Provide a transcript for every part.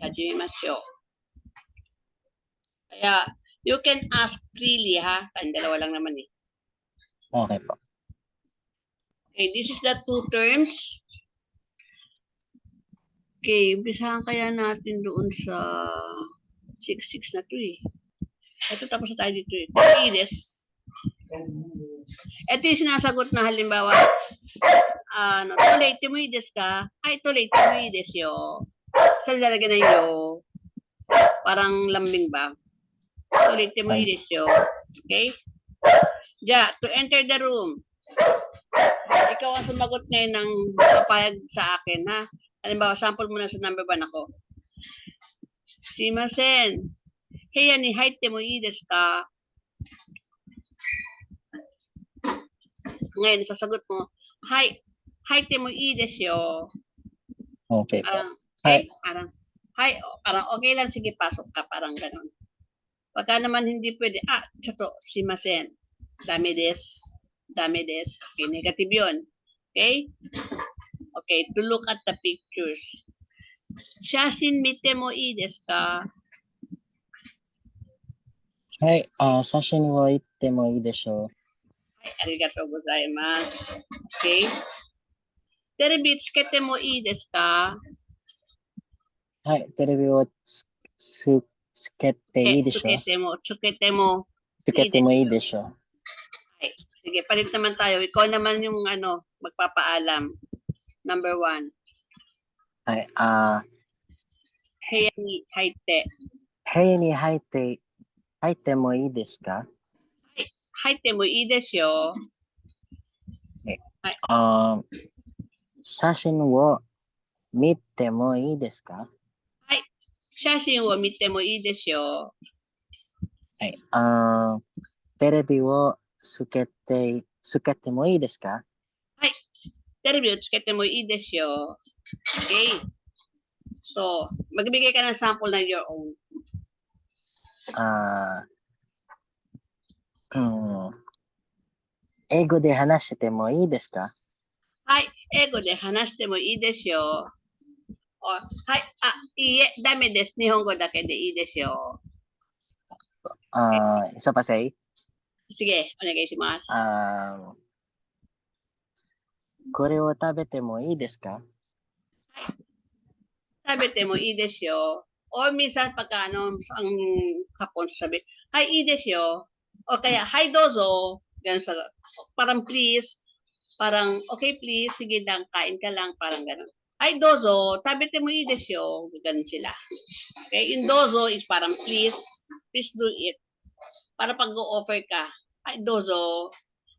hajimemashou. Kaya, you can ask freely, ha? Kaya dalawa lang naman eh. Okay po. Okay, this is the two terms. Okay, umpisahan kaya natin doon sa 6-6 na to eh. Ito tapos na tayo dito eh. Ides. Ito yung sinasagot na halimbawa, tolate mo ides ka. Ay, tolate mo ides yo. Sa lalagyan na yo. Parang lambing ba? Tolate mo ides yo. Okay? Ja, to enter the room. Ikaw ang sumagot ngayon ng papayag sa akin, ha? Halimbawa, sample muna sa number 1 ako. Simasen. Heya ni haite mo ii desu ka? Ngayon, sasagot mo, haite mo ii desu yo. Okay po. Parang okay lang, sige, pasok ka, parang ganun. Pagka naman hindi pwede, chato, simasen. Dami des. Okay, negative yun. Okay? Okay, to look at the pictures. Shashin mite mo ii desu ka? Sashin wo itte mo ii desho? Arigatou gozaimasu. Okay? Terebi tsukete mo ii desu ka? Terebi wo tsukete ii desho? Tsukete mo ii desho. Okay. Sige, palit naman tayo. Ikaw naman yung magpapaalam. Number 1. Heya ni haite. Heya ni haite mo ii desu ka? Haite mo ii desu yo. Sashin wo mite mo ii desu ka? Shashin wo mite mo ii desu yo. Terebi wo tsukete mo ii desu ka? Terebi wo tsukete mo ii desu yo. Okay. So, magbigay ka ng sample ng your own. Eigo de hanashite mo ii desu ka? Eigo de hanashite mo ii desu yo. Iie, dame desu. Nihongo dake de ii desu yo. Isa pa say? Sige, onegaishimasu. Kore wo tabete mo ii desu ka? Tabete mo ii desu yo. Or minsan pagka ang Hapon sabi, ii desu yo. O kaya, dozo. Ganun sa, parang please. Parang, okay please, sige lang, kain ka lang. Parang ganun. Dozo, tabete mo ii desu yo. Ganun sila. Okay, yung dozo is parang please do it. Para pag go-offer ka, dozo,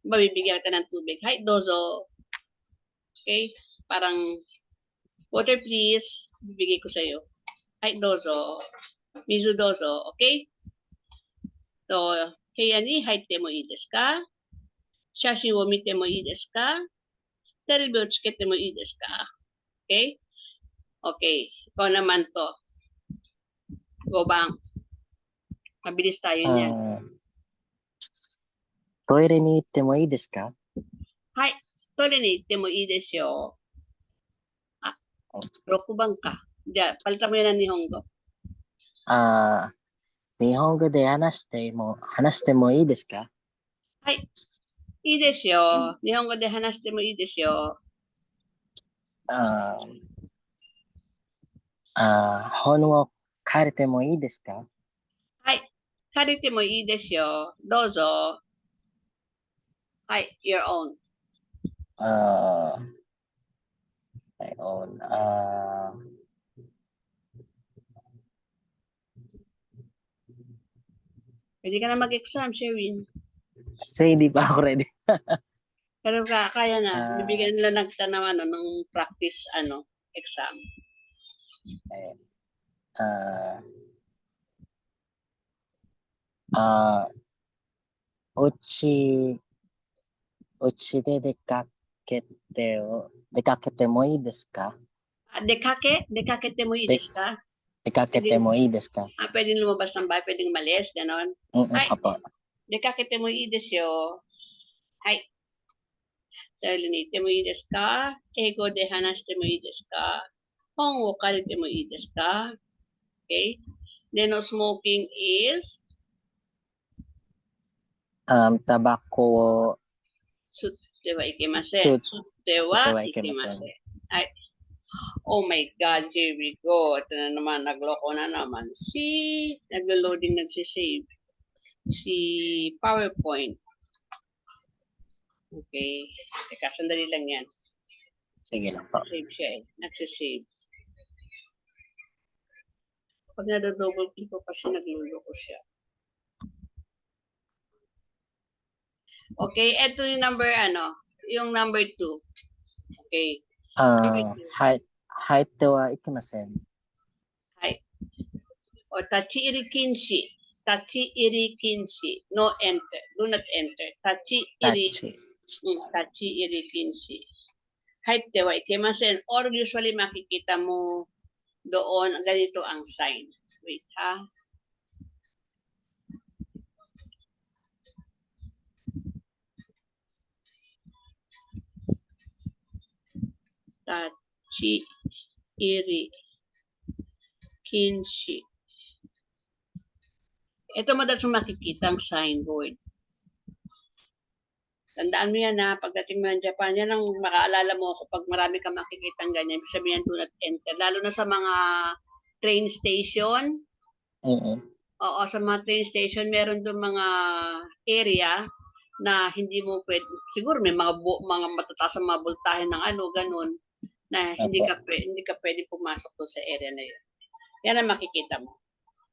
mabibigyan ka ng tubig. Dozo. Okay? Parang, water please, bibigay ko sa'yo. Dozo. Mizu dozo. Okay? So, heya ni haite mo ii desu ka? Shashi wo mite mo ii desu ka? Terebi wo tsukete mo ii desu ka? Okay? Okay. Ikaw naman to. Go bang. Mabilis tayo niyan. Toire ni itte mo ii desu ka? Toire ni itte mo ii desu yo. Rokuban ka. Palitan mo yan ng Nihongo. Nihongo de hanashite mo ii desu ka? Ii desu yo. Nihongo de hanashite mo ii desu yo. Hon wo karete mo ii desu ka? Karete mo ii desu yo. Dozo. Your own. My own. Pwede ka na mag-exam, Sherwin. Say, hindi pa ako ready. Pero kaya na. Bibigyan nila ng practice, exam. Uchi de dekakete mo ii desu ka? Dekakete mo ii desu ka? Dekakete mo ii desu ka? Pwedeng lumabas ng bahay, pwedeng malis, ganon. Apo. Dekakete mo ii desu yo. Tarinite mo ii desu ka? Eigo de hanashite mo ii desu ka? Hon wo karete mo ii desu ka? Okay? Then no smoking is タバコを sutte wa ikimasen. 吸 Sutte 吸って wa はいけません。 ikimasen. Ay, oh my God, here we go. Ito na naman, nagloko na naman. Naglo-loading, nagsisave. Si PowerPoint. Okay. Teka, sandali lang yan. Sige lang po. Save siya eh. Nagsisave. Pag nado-double click ko kasi nagluloko siya. Okay, eto yung number yung number 2. Okay. 入ってはいけません。はい。O, tachi iri kinshi. Tachi iri kinshi. No enter. Do not enter. Tachi タ iri. ッチ。 Tachi iri kinshi. Haite wa ikemasen. Or usually makikita mo doon, ganito ang sign. Wait ha. Tachi iri kinshi. Ito madalas mo makikita ang signboard. Tandaan mo yan na pagdating mo ng Japan, yan ang makaalala mo ako pag marami kang makikita ng ganyan. Sabihin do not enter. Lalo na sa mga train station. Oo, sa mga train station, meron doon mga area na hindi mo pwede, siguro may mga matataas ang mga voltahe ng ganun, na hindi ka pwede pumasok doon sa area na yun. Yan ang makikita mo.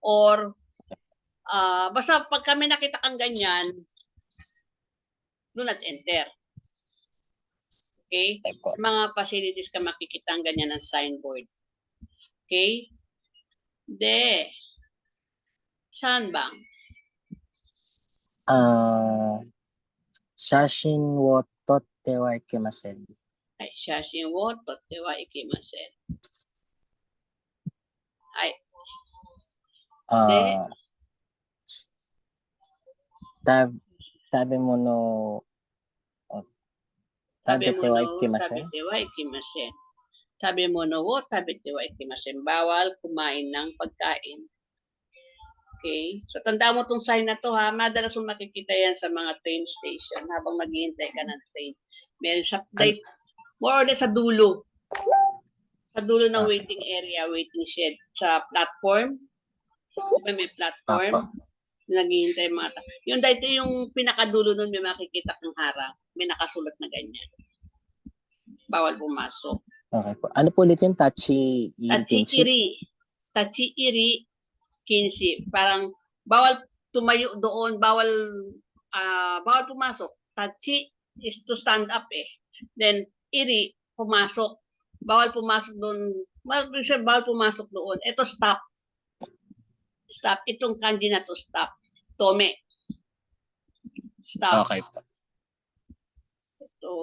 Or, basta pag kami nakita kang ganyan, do not enter. Okay? Mga facilities ka makikita ang ganyan ng signboard. Okay? Saan ba? 写真を撮ってはいけません。はい、写真を撮ってはいけません。はい。食べ物を食べてはいけません。食べてはいけません。食べ物を食べてはいけません。Bawal kumain ng pagkain. Okay? So, tanda mo tong sign na to ha. Madalas mong makikita yan sa mga train station habang maghihintay ka ng train. Meron siya, more or less sa dulo. Sa dulo ng waiting area, waiting shed. Sa platform. Diba may platform? Naghihintay mga tao. Yung dito yung pinakadulo nun, may makikita kang harang. May nakasulat na ganyan. Bawal pumasok. Okay po. Ano po ulit yung tachi iri? Tachi iri kinshi. Parang bawal tumayo doon, bawal pumasok. Tachi is to stand up eh. Then iri, pumasok. Bawal pumasok doon. Bawal pumasok doon. Ito stop. Stop. Itong kanji na to stop. Tome. Stop. Okay po. Ito.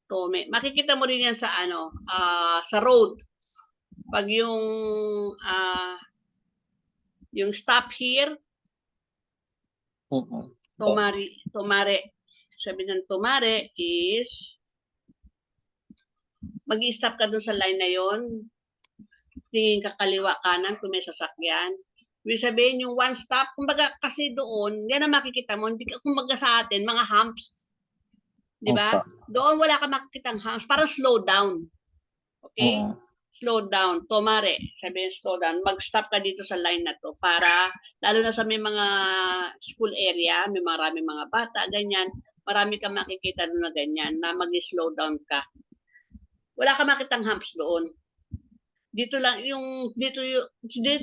Tome. Makikita mo rin yan sa sa road. Pag yung stop here, tomare. Sabi ng tomare is mag-i-stop ka dun sa line na yon. Tingin ka kaliwa kanan kung may sasakyan. Ibig sabihin yung one stop, kumbaga kasi doon, yan ang makikita mo, hindi kumbaga sa atin, mga humps. Di ba? Doon wala ka makikita ang humps, parang slow down. Okay? Slow down, tomare. Sabihin slow down, mag-stop ka dito sa line na to para, lalo na sa may mga school area, may maraming mga bata, ganyan, marami ka makikita doon na ganyan, na mag-slow down ka. Wala ka makitang humps doon. Dito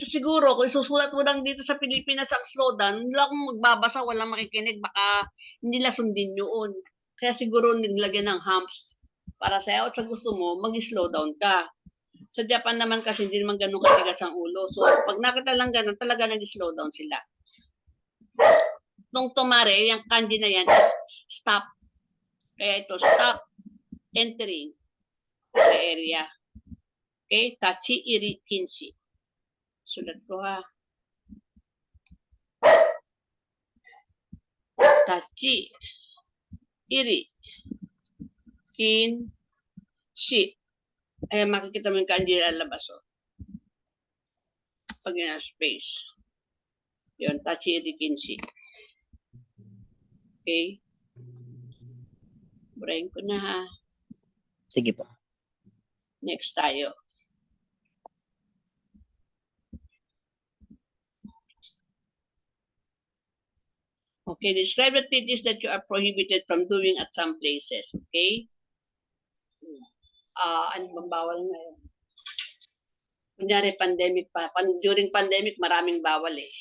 siguro, kung susulat mo lang dito sa Pilipinas ang slow down, wala kang magbabasa, walang makikinig, baka hindi na sundin yun. Kaya siguro naglagyan ng humps para sa'yo at sa gusto mo, mag-slow down ka. Sa Japan naman kasi hindi naman ganun katigas ang ulo. So, pag nakita lang ganun, talaga nag-slow down sila. Nung tomare, yung kanji na yan is stop. Kaya ito, stop entering the area. Okay? Tachi iri kinshi. Sulat ko ha. Tachi iri kinshi. Ayan, makikita mo yung kanji lalabas, oh. Pag yun ang space. Yun, tachi rikinshi. Okay? Burahin ko na, ha. Sige po. Next tayo. Okay, describe activities that you are prohibited from doing at some places. Okay? Ano bang bawal ngayon? Kunyari, pandemic pa. During pandemic, maraming bawal eh.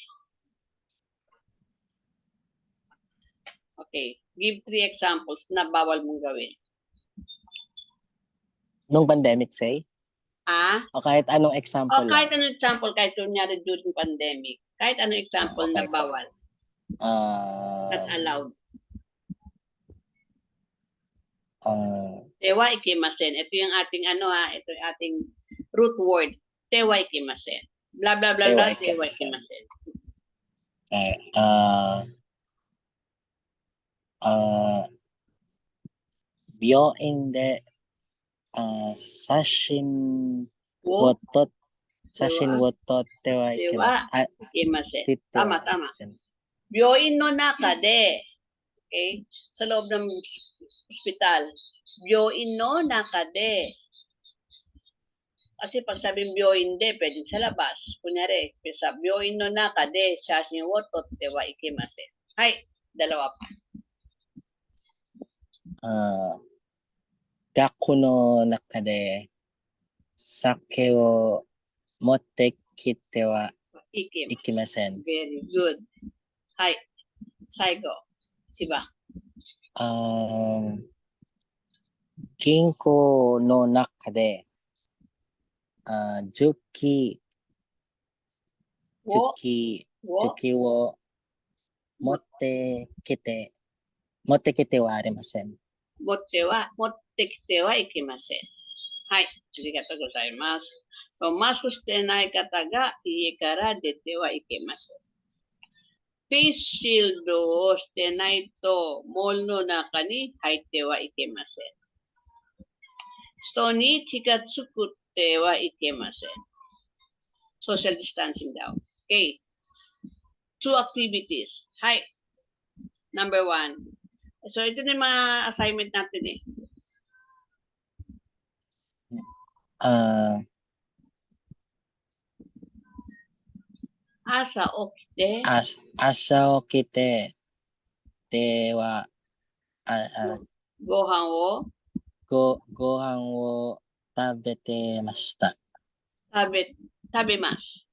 Okay. Give 3 examples na bawal mong gawin. Nung pandemic, say? Ah? O kahit anong example O kahit lang. anong example, kahit kunyari during pandemic. Kahit anong example Okay na po. bawal. Not allowed. Tewa ikimasen. Ito yung ating ito yung ating root word. Tewa ikimasen. Blah, blah, blah, blah. Tewa ikimasen. Okay. Byoin de sashin Wo, wo totte wa tewa ikemasu. ikimasen. Titte Tama, wa tama. ikimasen. Byoin no naka de. Okay? Sa loob ng ospital. Byoin no naka de. Kasi pag sabing byoin de, pwedeng sa labas. Kunyari, sa byoin no naka de, shashin wo totte wa ikimasen. Hay, dalawa pa. 学校の中で酒を持ってきてはいけません。 Very good. Hay, saigo. Siba. 銀行の中で重機Wo, を持ってきてはありません。持ってきてはいけません。はい、ありがとうございます。マスクしてない方が家から出てはいけません。フェイスシールドをしてないと、モールの中に入ってはいけません。人に近づくってはいけません。Social distancing daw. Okay. 2 activities. Hi. Number 1. So, ito na yung mga assignment natin eh. Asa okite. 朝起きてではご飯をご飯を食べてました。食べます。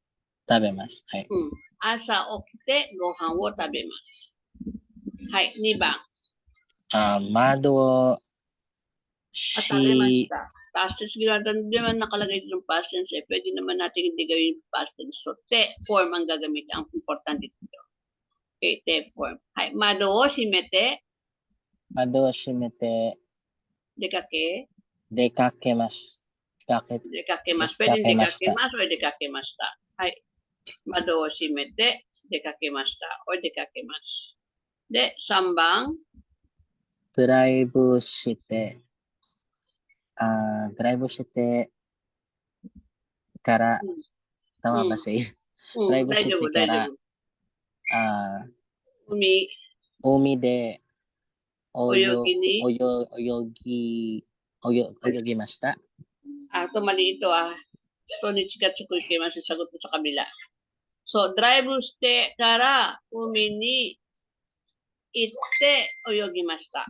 食べます。はい。朝起きてご飯を食べます。はい、2番。窓を食べました。Past tense, hindi naman nakalagay dito ng past tense eh. Pwede naman natin hindi gawin yung past tense. So, te form ang gagamit. Ang importante dito. Okay, te form. Hai, mado wo shimete. 窓を閉めて Dekake. 出かけます。 Dekakemas. Pwede dekakemas o dekakemashita. Hai. Mado wo shimete. Dekakemashita or dekakemas. De, 3番。ドライブしてからtama ba say? ドライブしてから海で泳ぎました。Ito mali ito ah. So, ni chikatsuku ikimasu, sagot mo sa kabila. So, driveしてから海に行って泳ぎました。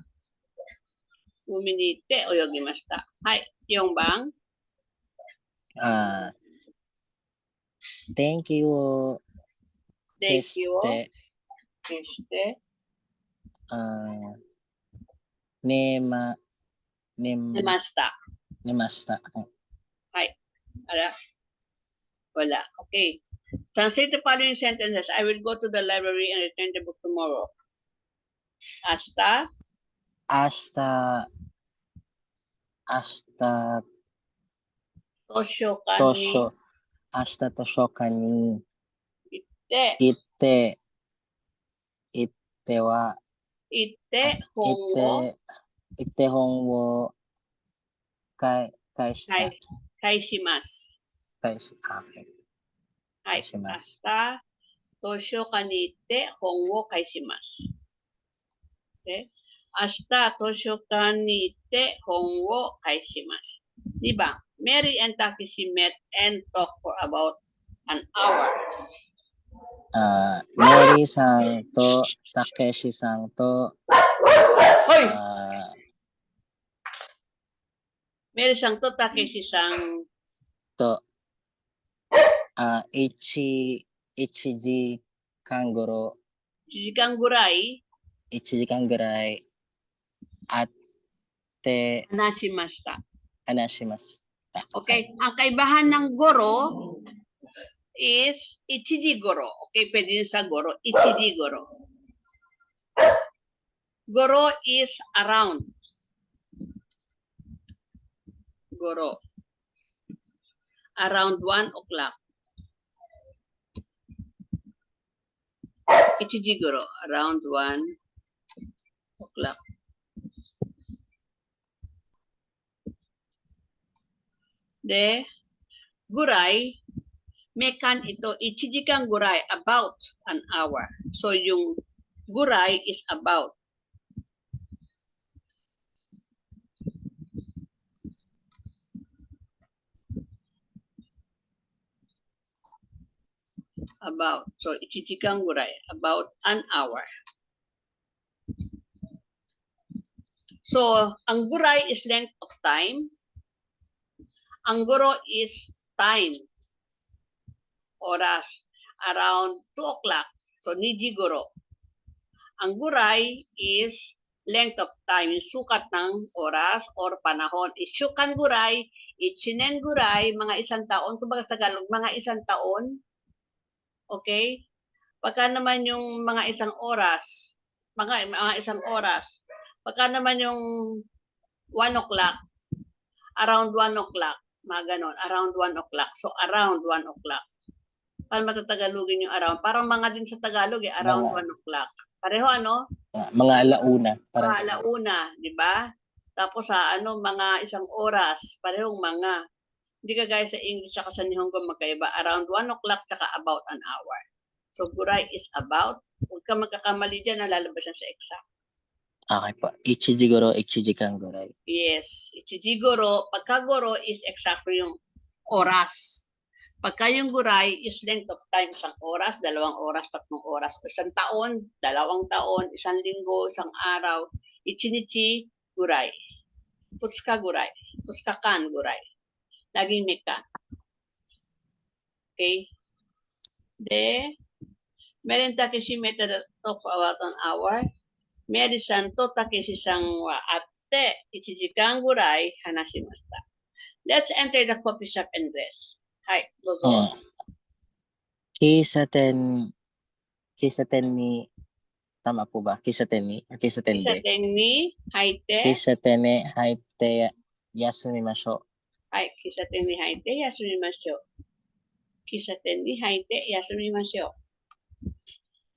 海に行って泳ぎました。はい。4番。電気を消して寝ました。はい。Wala. Okay. Translate the following sentences. I will go to the library and return the book tomorrow. Hasta. 明日図書館に行って本を Kaishita. kaishimasu. Okay. Hai. Kaishimasu. Asta Toshoka ni ite hon wo kaishimasu. Okay? Asta Toshoka ni ite hon wo kaishimasu. Diba? Mary and Takeshi met and talked for about an hour. Mary-san to Takeshi-san to Hoy! あ Mary-san to Takeshi-san と1時間ごろ1時間ぐらい1時間ぐらい会って話しました。話しました。 Okay? Ang kaibahan ng goro is ichijigoro. Okay? Pwede yun sa goro. Ichijigoro. Goro is around. Goro. Around 1 o'clock. Ichijigoro. Around 1 o'clock. De, guray, mekan ito, ichijikan guray, about an hour. So, yung guray is about. About. So, ichijikan guray, about an hour. So, ang guray is length of time. Ang guro is time. Oras. Around 2 o'clock. So, nijigoro. Ang guray is length of time. Yung sukat ng oras or panahon. Isyukan guray, ichinen guray, mga isang taon. Kung baga sa Tagalog, mga isang taon. Okay? Pagka naman yung mga isang oras, mga isang oras. Pagka naman yung 1 o'clock, around 1 o'clock, mga ganon, around 1 o'clock. So, around 1 o'clock. Paano matatagalogin yung around? Parang mga din sa Tagalog around 1 o'clock. Pareho ano? Mga alauna. Mga alauna, di ba? Tapos sa mga isang oras, parehong mga. Hindi kagaya sa English at sa Nihongo magkaiba. Around 1 o'clock tsaka about an hour. So, guray is about. Huwag ka magkakamali dyan, nalalabas yan sa exam. Okay po. Ichijigoro, ichijikan guray. Yes. Ichijigoro, pagka-goro is exactly yung oras. Pagka yung guray is length of time, 1 oras, 2 oras, 3 oras, 1 taon, 2 taon, 1 linggo, 1 araw. Ichinichi, guray. Futsuka, guray. Futsuka kan, guray. Laging may kan. Okay? De, Mary Takeshi met talk for about an hour. Mary-san to Takeshi-san wa atte 1時間ぐらい話しました. Let's enter the coffee shop and dress. はい、どうぞ。喫茶店に、tama po ba? 喫茶店で。喫茶店に入って、喫茶店に入って休みましょう。はい、喫茶店に入って休みましょう。喫茶店に入って休みましょう。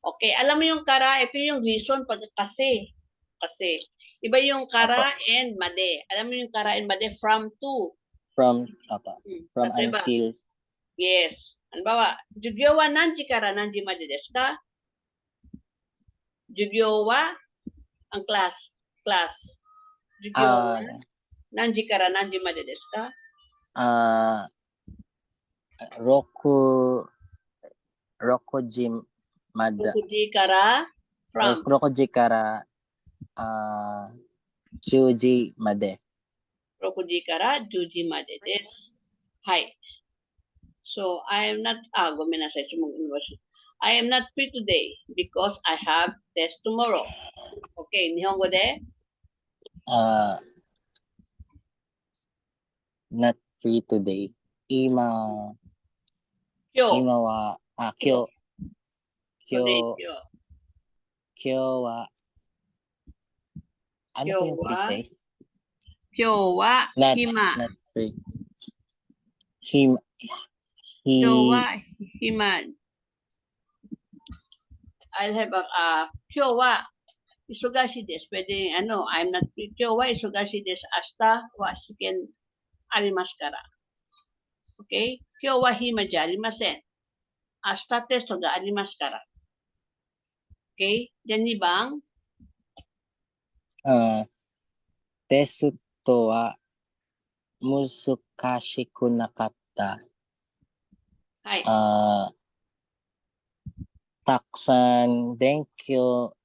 Okay, alam mo yung kara, ito yung reason pag kasi. Kasi. Iba yung kara and made. Alam mo yung kara and made from to. From kasi until. Yes. Halimbawa, Jugyo wa nanji kara nanji made desu ka? Jugyo wa ang class. Jugyo wa nanji kara nanji made desu ka? 6時まで。6時からfrom 6時から10時まで。6時から10時までです。はい。So, I am not,ごめんなさい。I am not free today because I have test tomorrow. Okay, 日本語でnot free today. 今は、今日は、ano po yung free say? 今日は暇。Not free. 今日は暇。I'll have今日は忙しいです。Pwede, I'm not free. 今日は忙しいです。明日は試験 arimasu kara. Okay? Kyou wa hima ji arimasen. Ashita testo ga arimasu kara. Okay? Then 2番。テストは難しくなかった。はい。たくさん勉強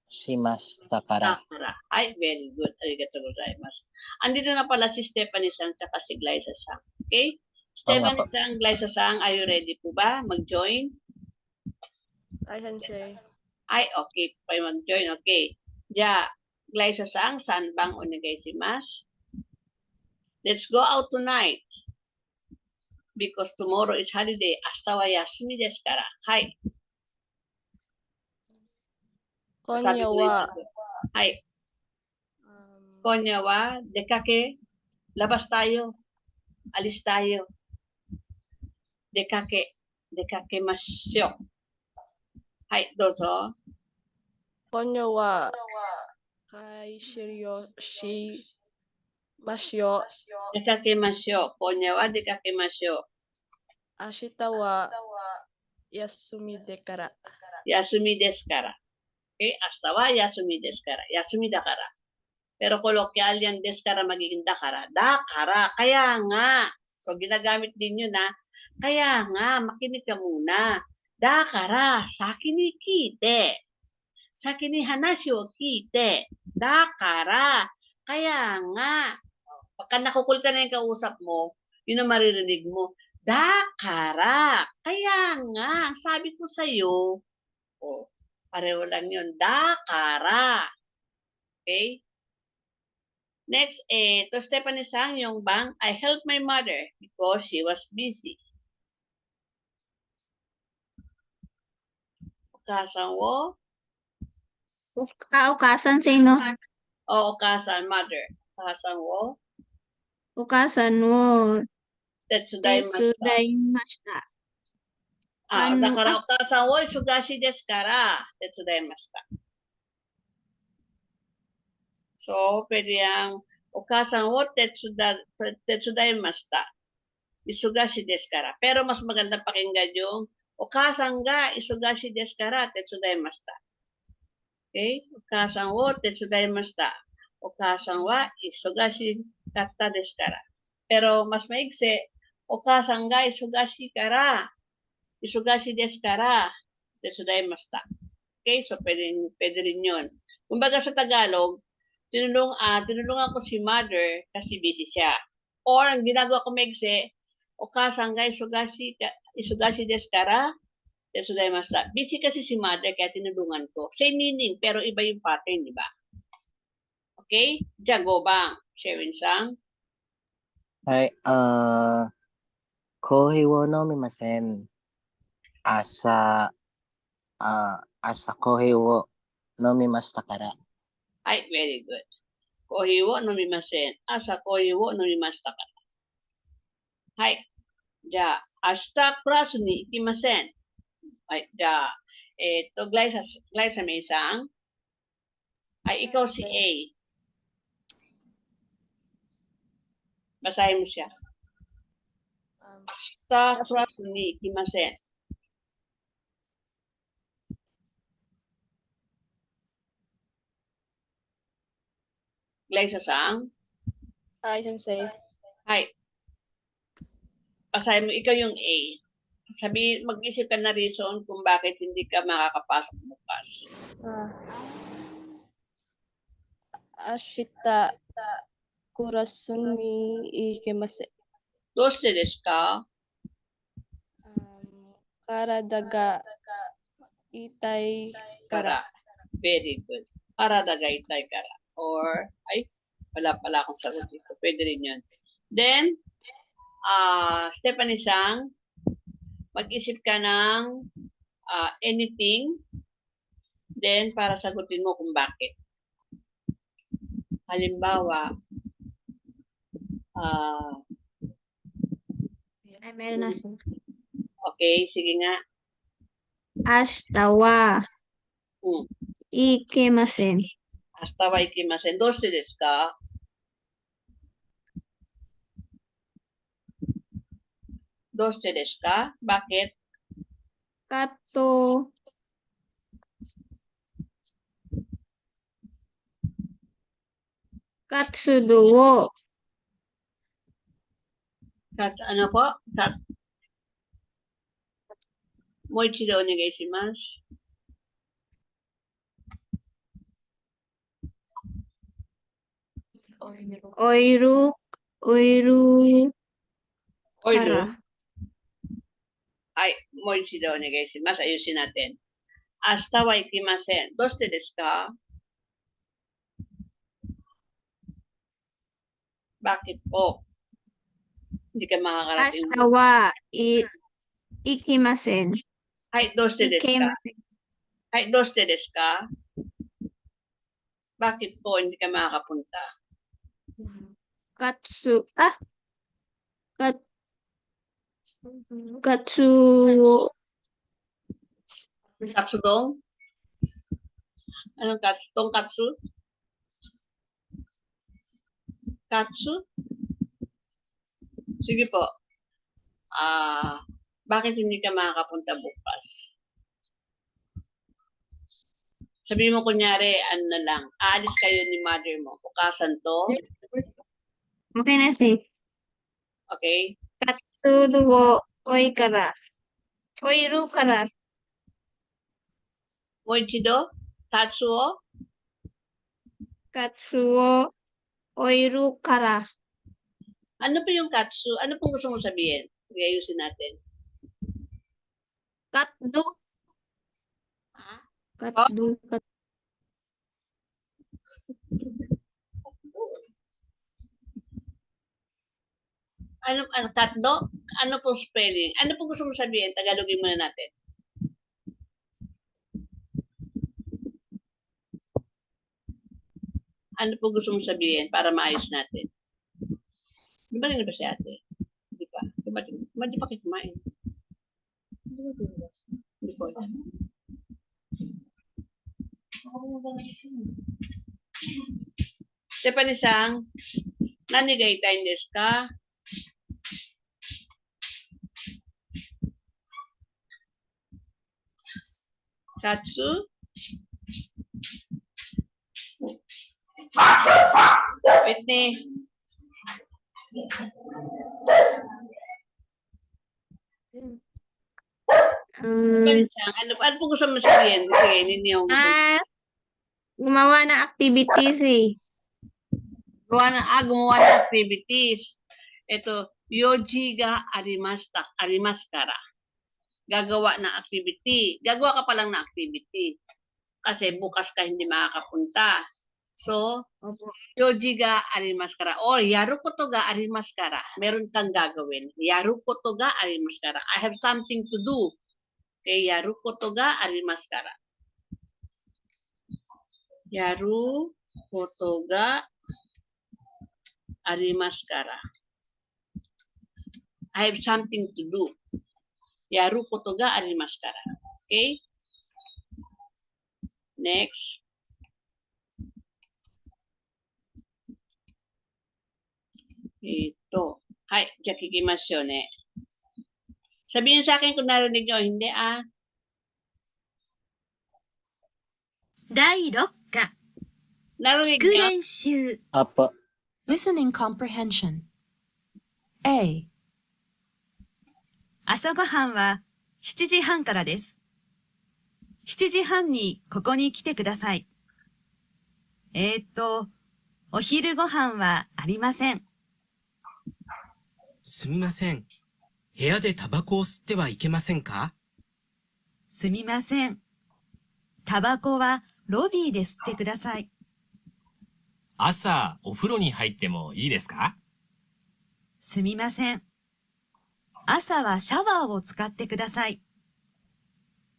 しましたから。Ay, very good. Arigatou gozaimasu. Andito na pala si Stephanie Sang at si Glyza Sang. Okay? Stephanie Sang, Glyza Sang, are you ready po ba? Mag-join? Hi, Sensei. Ay, okay. Pa mag-join. Okay. Ja, Glyza Sang, saan bang onegaishimasu? Let's go out tonight. Because tomorrow is holiday. Ashita wa yasumi desu kara. Hai. Sabi ko na yung sagot. Hai. Konya wa dekake. Labas tayo. Alis tayo. Dekake. Dekake masyo. Hai, dozo. Konyo wa kai shiryo shi masyo. Dekake masyo. Konya wa dekake masyo. Ashita wa yasumi de kara. Yasumi desu kara. Okay, ashita wa yasumi desu kara. Yasumi da kara. Pero kolokal yan desu kara magiging da kara. Da kara. Kaya nga. So, ginagamit din yun ha. Kaya nga, makinig ka muna. Da kara, saki ni kite. Saki ni hanashi o kite. Da kara. Kaya nga. Pagka nakukulta na yung kausap mo, yun ang maririnig mo. Da kara. Kaya nga, sabi ko sa'yo. Oh, pareho lang yun. Da kara. Okay? Next, to Stephanie Sang, yung bang, I helped my mother because she was busy. Ukasan wo? Ukasan sino? O ukasan, mother. Ukasan wo? Ukasan wo Tetsudaimashita. tetsudaimashita. Da kara ukasan wo isugashi desu kara. Tetsudaimashita. So, pwede yung ukasan wo tetsudaimashita. Isugashi desu kara. Pero mas magandang pakinggan yung ukasan ga isugashi desu kara tetsudaimashita. Okay? Ukasan wo tetsudaimashita. Ukasan wa isugashi katta desu kara. Pero mas maigsi, ukasan ga isugashi kara. Isugashi desu kara tetsudaimashita. Okay? So, pwede rin yun. Kumbaga sa Tagalog, tinulungan ko si mother kasi busy siya. Or, ang ginagawa ko maigsi, ukasan ga isugashi desu kara tetsudaimashita. Busy kasi si mother kaya tinulungan ko. Same meaning, pero iba yung pattern, di ba? Okay? Jago bang, Sherwin Sang? はい、コーヒーを飲みません。朝コーヒーを飲みましたから。はい、very good. コーヒーを飲みません。朝コーヒーを飲みましたから。はい。じゃあ、明日クラスに行きません。はい。じゃあ、Glyza May Sang. Ay, ikaw si A. Basahin mo siya. 明日クラスに行きません。Glyza Sang. Hi, Sensei. Hi. Basahin mo, ikaw yung A. Mag-isip ka na reason kung bakit hindi ka makakapasok bukas. Ashita kurasu ni ikemasen. どうしてですか? Karada ga itai kara. Very good. Karada ga itai kara. Or, wala pala akong sagot dito. Pwede rin yun. Then, Stephanie Sang, mag-isip ka ng anything, then para sagutin mo kung bakit. Halimbawa, meron na siya. okay, sige nga. Ashita wa ikemasen. Ashita wa ikimasen. どうしてですか? Doste desu ka? Bakit? Katsu. Katsudo wo. Ano po? Moichido onegai shimasu. Oiru. Oiru. Oiru. Kara. Ay, moichido onegai shimasu. Ayusin natin. Asta wa ikimasen. Doste desu ka? Bakit po? Hindi ka makakarating. Ashita wa ikimasen. Ay, doste desu ka? Ikemasen. Ay, doste desu ka? Bakit po hindi ka makakapunta? Katsu. Katsu. Katsudong? Anong katsu? Tongkatsu? Katsu? Sige po. Bakit hindi ka makakapunta bukas? Sabihin mo kunyari, ano na lang, aalis kayo ni mother mo. Bukasan to. Okay na si. Okay? Katsudo wo oikara. Oiru kara. Moichido? Tatsuo? Katsu wo oiru kara. Ano pa yung katsu? Ano pong gusto mo sabihin? Ayusin natin. Katsu. Ha? Katsu. Ano, tatlo? Ano pong spelling? Ano pong gusto mo sabihin? Tagalogin muna natin. Ano po gusto mong sabihin para maayos natin? Di ba rin ba si ate? Di ba? Di pa kayo kumain? Di po. Stephanie-san, nanigayitain desu ka? Katsu? Whitney? Ano po gusto mo sabihin? Sige, ninyo. Gumawa ng activities eh. Gumawa ng activities. Ito, yoji ga arimaskara. Gagawa ng activity. Gagawa ka pa lang ng activity. Kasi bukas ka hindi makakapunta. So, yoji ga arimaskara. O, yaru koto ga arimaskara. Meron kang gagawin. Yaru koto ga arimaskara. I have something to do. Okay, yaru koto ga arimaskara. Yaru koto ga arimaskara. I have something to do. Yaru koto ga arimaskara. Okay? Next. Ito. Hai,じゃあ聞きましょうね. Sabihin sa akin kung narinig nyo, hindi ah. 第6課 Narinig 聞く nyo? 練習 Apo. Listening comprehension. A. 朝ごはんは7時半からです。7時半にここに来てください。お昼ごはんはありません。すみません。部屋でタバコを吸ってはいけませんか？すみません。タバコはロビーで吸ってください。朝、お風呂に入ってもいいですか？すみません。朝はシャワーを使ってください。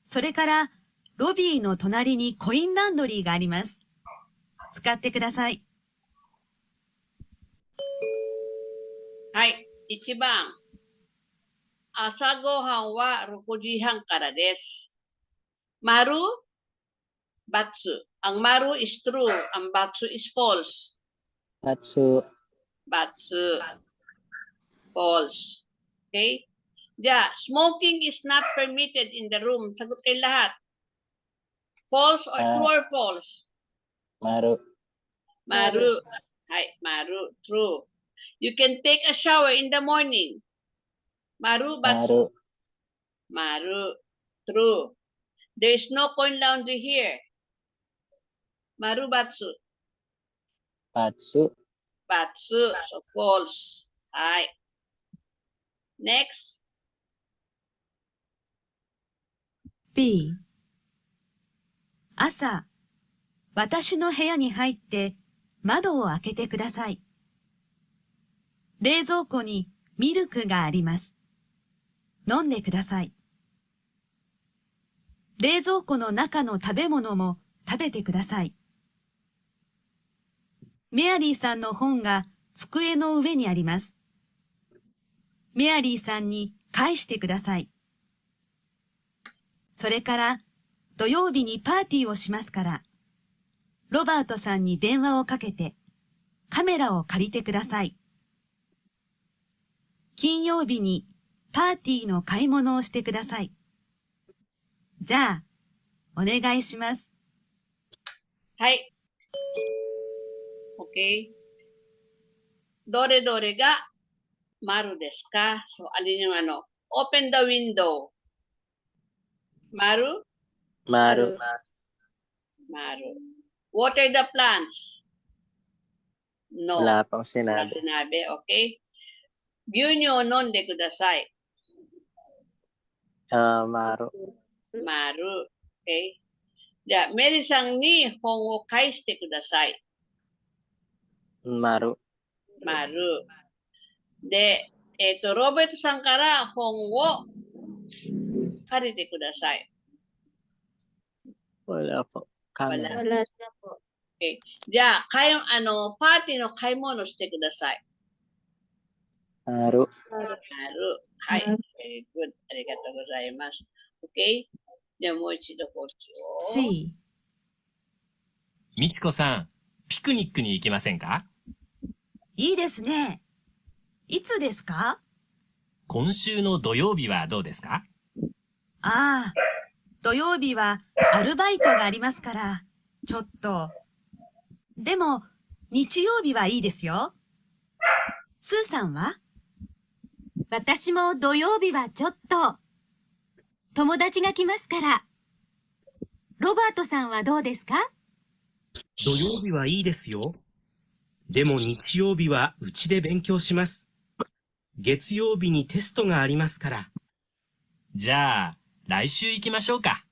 それから、ロビーの隣にコインランドリーがあります。使ってください。はい。1番. 朝ごはんは6時半からです. Maru? Batsu. Ang maru is true. Ang batsu is false. Katsu. Batsu. False. Okay? Smoking is not permitted in the room. Sagot kayo lahat. False or true or false? Maru. Maru. Hi, Maru. True. You can take a shower in the morning. Maru, Batsu. Maru. True. There is no coin laundry here. Maru, Batsu. Patsu. Batsu. So false. Hi. Next. B、朝、私の部屋に入って窓を開けてください。冷蔵庫にミルクがあります。飲んでください。冷蔵庫の中の食べ物も食べてください。メアリーさんの本が机の上にあります。メアリーさんに返してください。それから土曜日にパーティーをしますから、ロバートさんに電話をかけてカメラを借りてください。金曜日にパーティーの買い物をしてください。じゃあ、お願いします。はい。Okay. どれどれがmaru desu ka? So, alin yung ano? Open the window. Maru? Maru. Maru. Water the plants. No. Wala pang Wala sinabi. sinabi. Okay. Gyunyo nonde kudasai. Maru. Maru. Okay. Meri-san ni hon wo kaishite kudasai. Maru. Maru. Robert-san kara hon wo karite kudasai. Wala po. Camera. Wala. Okay. Party no kaimono shite kudasai. Maru. Maru. Hai. Very good. Arigatou gozaimasu. Okay. じゃあもう一度こっちを。C、みちこさん、ピクニックに行きませんか？いいですね。いつですか？今週の土曜日はどうですか？ああ、土曜日はアルバイトがありますから、ちょっと。でも、日曜日はいいですよ。スーさんは？私も土曜日はちょっと。友達が来ますから。ロバートさんはどうですか？土曜日はいいですよ。でも日曜日はうちで勉強します。月曜日にテストがありますから。じゃあ、来週行きましょうか。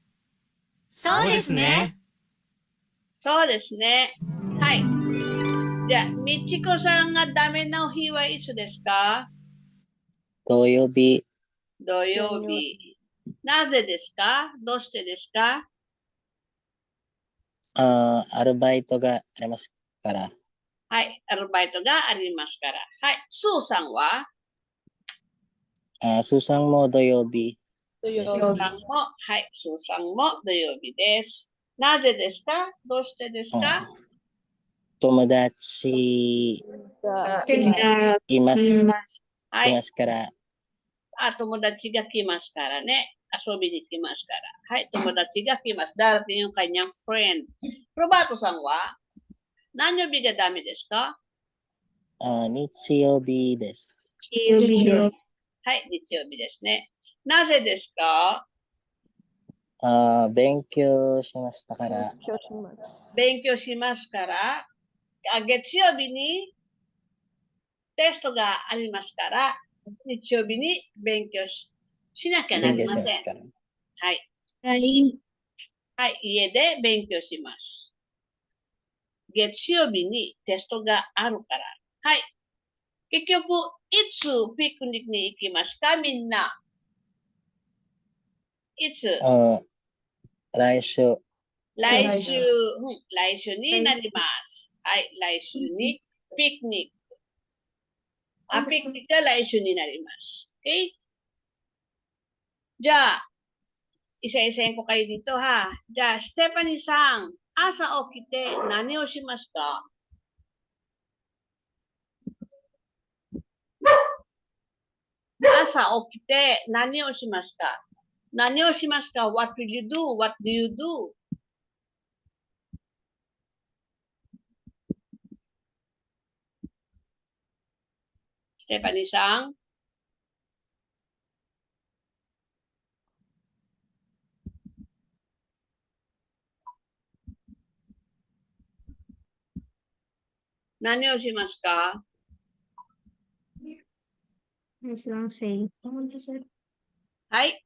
そうですね。そうですね。はい。じゃあ、みちこさんがダメな日はいつですか？土曜日。土曜日。なぜですか？どうしてですか？アルバイトがありますから。はい。アルバイトがありますから。はい。スーさんは？スーさんも土曜日。スーさんも、はい。スーさんも土曜日です。なぜですか？どうしてですか？友達います。はい。いますから。友達が来ますからね。遊びに来ますから。はい。友達が来ます。darating yung kanyang friend. Robertoさんは何曜日がダメですか？日曜日です。はい。日曜日ですね。なぜですか？勉強しましたから。勉強しますから。月曜日にテストがありますから、日曜日に勉強しなきゃなりません。はい。はい。家で勉強します。月曜日にテストがあるから。はい。結局、いつピクニックに行きますか、みんな。いつ？来週。来週になります。はい。来週にピクニック。ピクニックが来週になります。Okay? じゃあ、isa-isahin ko kayo dito ha. じゃあ、ステファニーさん、朝起きて何をしますか？朝朝起きて何をしますか？何をしますか？ What will you do? What do you do? ステファニーさん。何をしますか？ Please lang say. はい。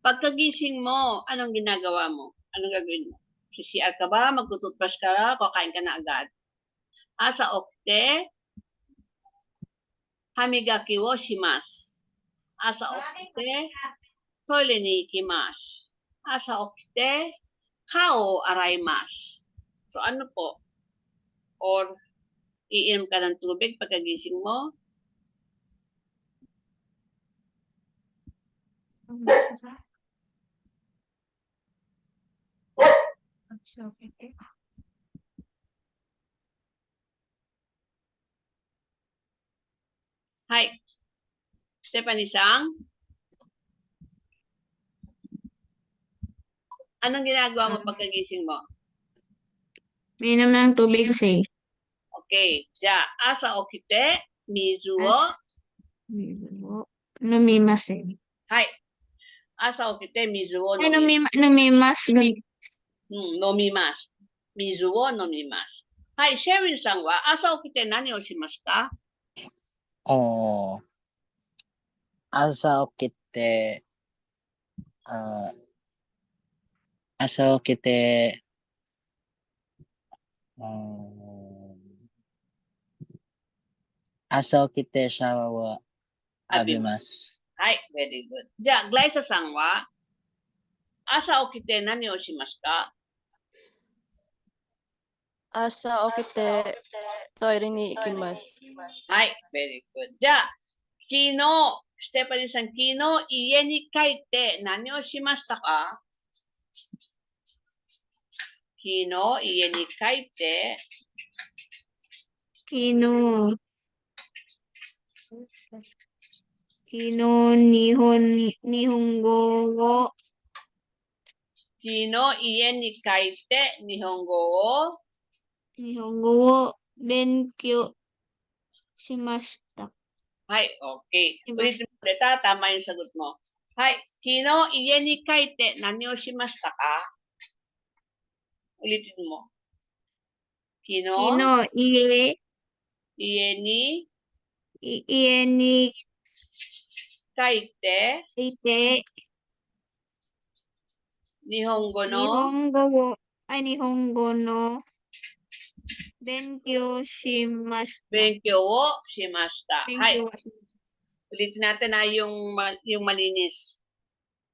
Pagkagising mo, anong ginagawa mo? Anong gagawin mo? CR ka ba? Magtututbrush ka? Kakain ka na agad? Asa okite, hamigaki wo shimasu. Asa okite, toilet ni ikimasu. Asa okite, kao araimasu. So ano po? Or iinom ka ng tubig pagkagising mo? Hi. Stephanie-san? Anong ginagawa mo pagkagising mo? Minom ng tubig, say. Okay. Ja, asa okite, mizu wo. Numimasen. Hai. Asa okite, mizu wo Ay, nomimasu. numimasu. Nomimasu. Mizu wo nomimasu. Hai, Sherwin-san wa asa okite nani o shimasu ka? 朝起きて、朝起きて、朝起きてシャワーを浴びます。はい、very good. じゃあ、グライサさんは朝起きて何をしますか？朝起きてトイレに行きます。はい、very good. じゃあ、昨日、ステファニーさん、昨日家に帰って何をしましたか？昨日家に帰って、昨日、日本語を、昨日家に帰って日本語を勉強しました。はい、OK。ulitin mo ulit ha, tama yung sagot mo. はい、昨日家に帰って何をしましたか？ulitin mo. 昨昨日、家に帰っていて、日本語日の本語の勉強しました。勉強をしました。はい。勉強し Ulitin natin na yung malinis.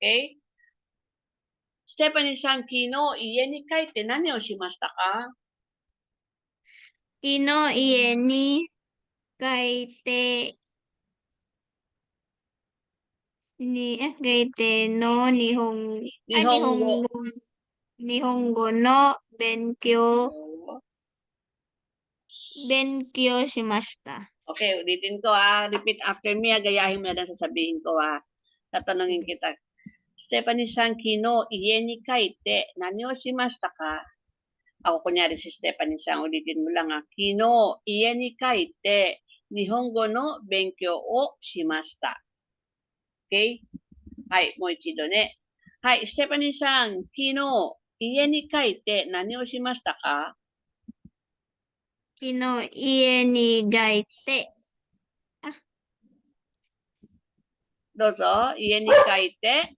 Okay? Stephanie-san, 昨日家に帰って何をしましたか？昨日家に帰っての日本語の勉強しました。Okay, ulitin ko ha. Repeat after me ha. Gayahin mo na lang sasabihin ko ha. Tatanungin kita. Stephanie-san, 昨日家に帰って何をしましたか？Ako kunyari si Stephanie-san, ulitin mo lang ha. 昨日家に帰って日本語の勉強をしました。Okay? はい、もう一度ね。はい、ステファニーさん、昨日家に帰って何をしましたか？昨日家に帰ってどうぞ、家に帰って、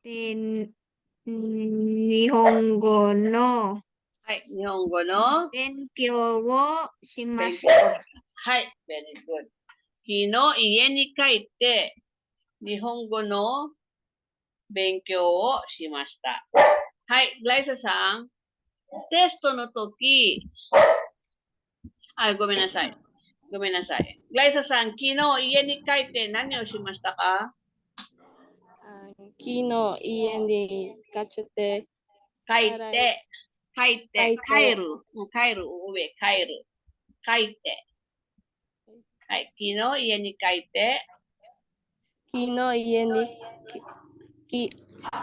日本語のはい、日本語の勉強をしま勉強。した。はい、very good。昨日家に帰って日本語の勉強をしました。はい、グライサさん、テストの時、ごめんなさい。ごめんなさい。グライサさん、昨日家に帰って何をしましたか？昨日家に帰って帰る。帰る。上、帰る。帰って。はい、kino iye ni kaite. 昨日家に、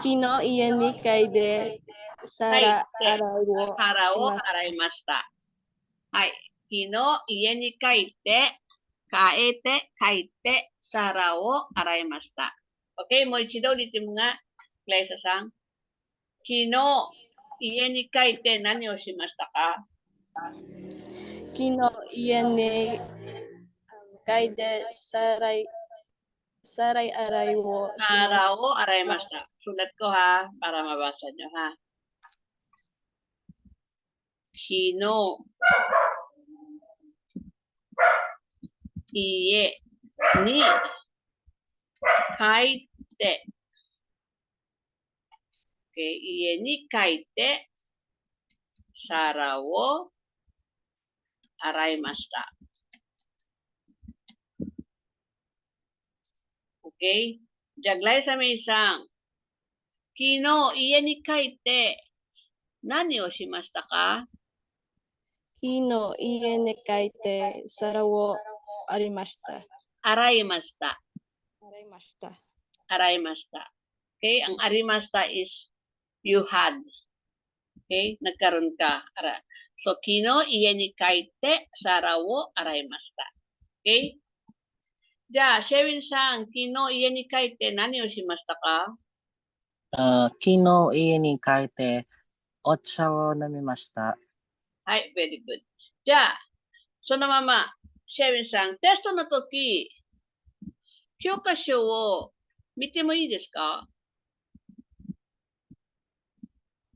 昨日家に帰って皿洗いを皿をします。洗いました。はい。昨日家に帰って、帰って、皿を洗いました。Okay, もう一度ulitin mo nga, Glyza-san. 昨日家に帰って何をしましたか？昨日家に帰って皿洗いをします。皿を洗いました。Sulat ko ha, para mabasa nyo ha. 昨日家に帰って、家に帰って皿を洗いました。Okay? じゃあ、Glyza May-san、昨日家に帰って何をしましたか？昨日家に帰って皿を洗いました。洗いました。洗いました。洗いました。Okay? Ang arimasta is you had. Okay? Nagkaroon ka. So, kino iye ni kaite sara wo araimashita. Okay? じゃあ、シェウィンさん、昨日家に帰って何をしましたか？昨日家に帰ってお茶を飲みました。はい、very good. じゃあ、そのまま、シェウィンさん、テストの時、教科書を見てもいいですか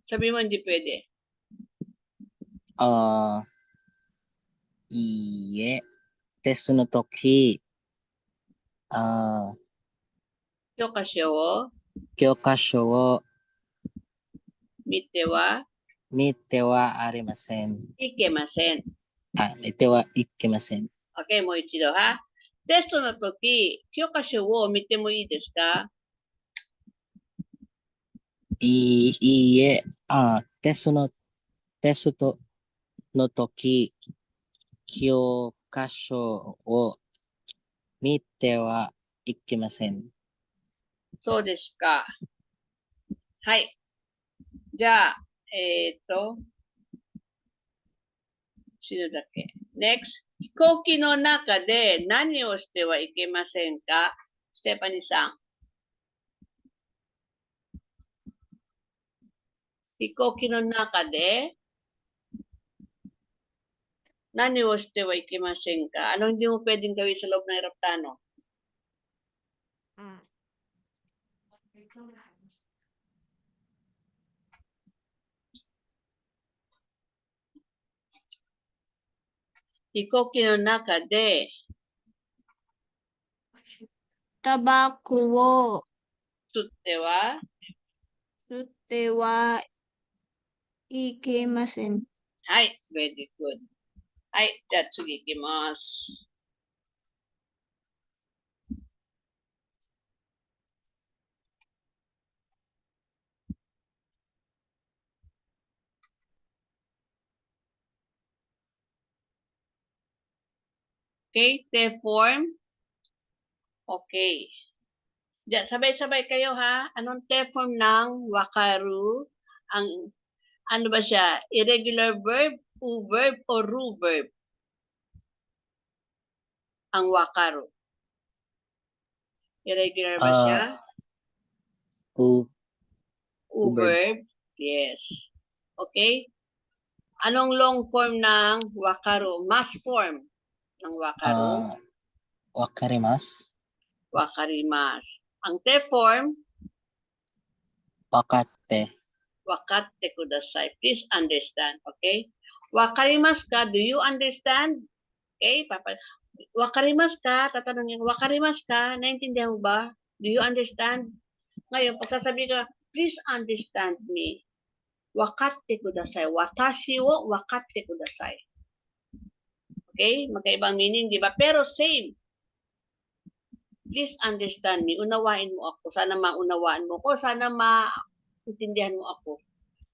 ？sabi mo hindi pwede. いいえ。テストの時、教科書を教科書を見ては見てはありません。いけません。見てはいけません。Okay, もう一度は。テストの時、教科書を見てもいいですか？いいえ。テストの時、教科書を見てはいけません。そうですか。はい。じゃあ、sinoだっけ？ Next。飛行機の中で何をしてはいけませんか？ステファニーさん。飛行機の中で何をしてはいけませんか？Ano hindi mo pwedeng gawin sa loob ng eroplano? Hikoki no naka de タバコを吸っては吸ってはいけません。はい、very good. はい、じゃあ次行きます。Okay, the form. Okay. Diyan, sabay-sabay kayo ha. Anong T-form ng wakaru? Ang, ano ba siya? Irregular verb, verb, o ru verb? Ang wakaru. Irregular ba siya? Verb. Yes. Okay. Anong long form ng wakaru? Mass form ng wakaru? Wakarimasu. Wakarimasu. Ang T-form, Wakatte. wakatte kudasai. Please understand, okay? Wakarimasu ka, do you understand? Okay, wakarimasu ka, tatanungin, wakarimasu ka, naintindihan mo ba? Do you understand? Ngayon, pagsasabi ka, please understand me. Wakatte kudasai. Watashi wo wakatte kudasai. Okay, magkaibang meaning, di ba? Pero same. Please understand me. Unawain mo ako. Sana maunawaan mo ko. Sana maintindihan mo ako.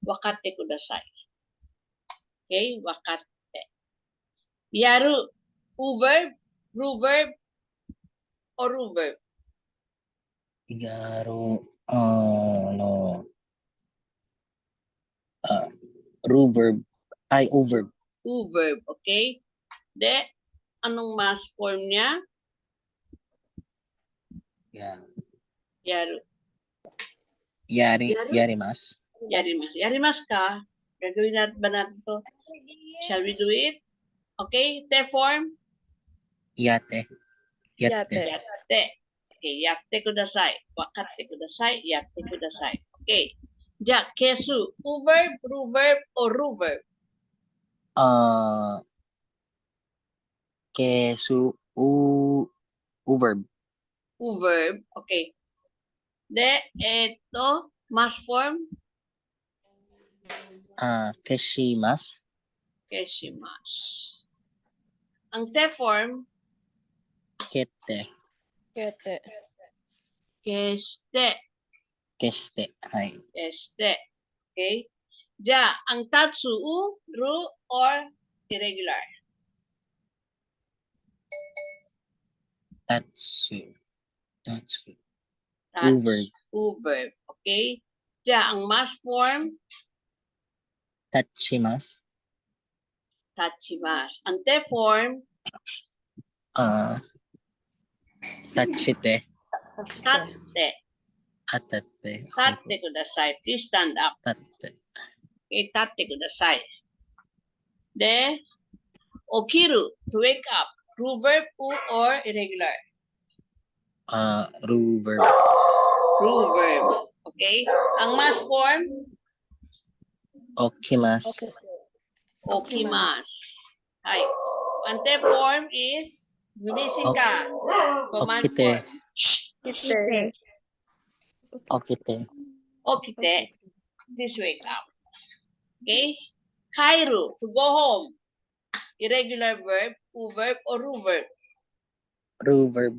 Wakatte kudasai. Okay? Wakatte. Yaru. Verb. Ru verb or ru verb? Yaro, no, ru verb, ay, o verb. U verb, okay? De, anong mass form niya? Yeah. Yaru. Yarimas. Yarimas. Yarimas ka. Gagawin natin ba natin to? Shall we do it? Okay, te form? Yate. Yate. Yatte. Okay, yatte kudasai. Wakatte kudasai, yatte kudasai. Okay. Ja, kesu. U verb, ru verb, or ru verb? Kesu, u verb. U verb. Okay. De, eto, mass form? Keshimas. Keshimasu. Ang te form? Kete. Kete. Keste. Keste. Hay. Keste. Okay. Ja, ang tatsu, ru, or irregular? Tatsu. Tatsu. U verb. U verb. Okay. Ja, ang mass form? Tachimas. Tachimasu. Ang te form? Tachite. Tatte. Atate. Tatte kudasai. Please stand up. Tate. Okay, tatte kudasai. De, okiru, to wake up. Ru verb, u, or irregular? Ru verb. Ru verb. Okay. Ang mass form? Okimas. Okimasu. Hi. Ang te form is gumising ka. Command Okite. form. Kite. Okite. Okite. Please wake up. Okay. Kairu, to go home. Irregular verb, u verb, or ru verb? Ru verb.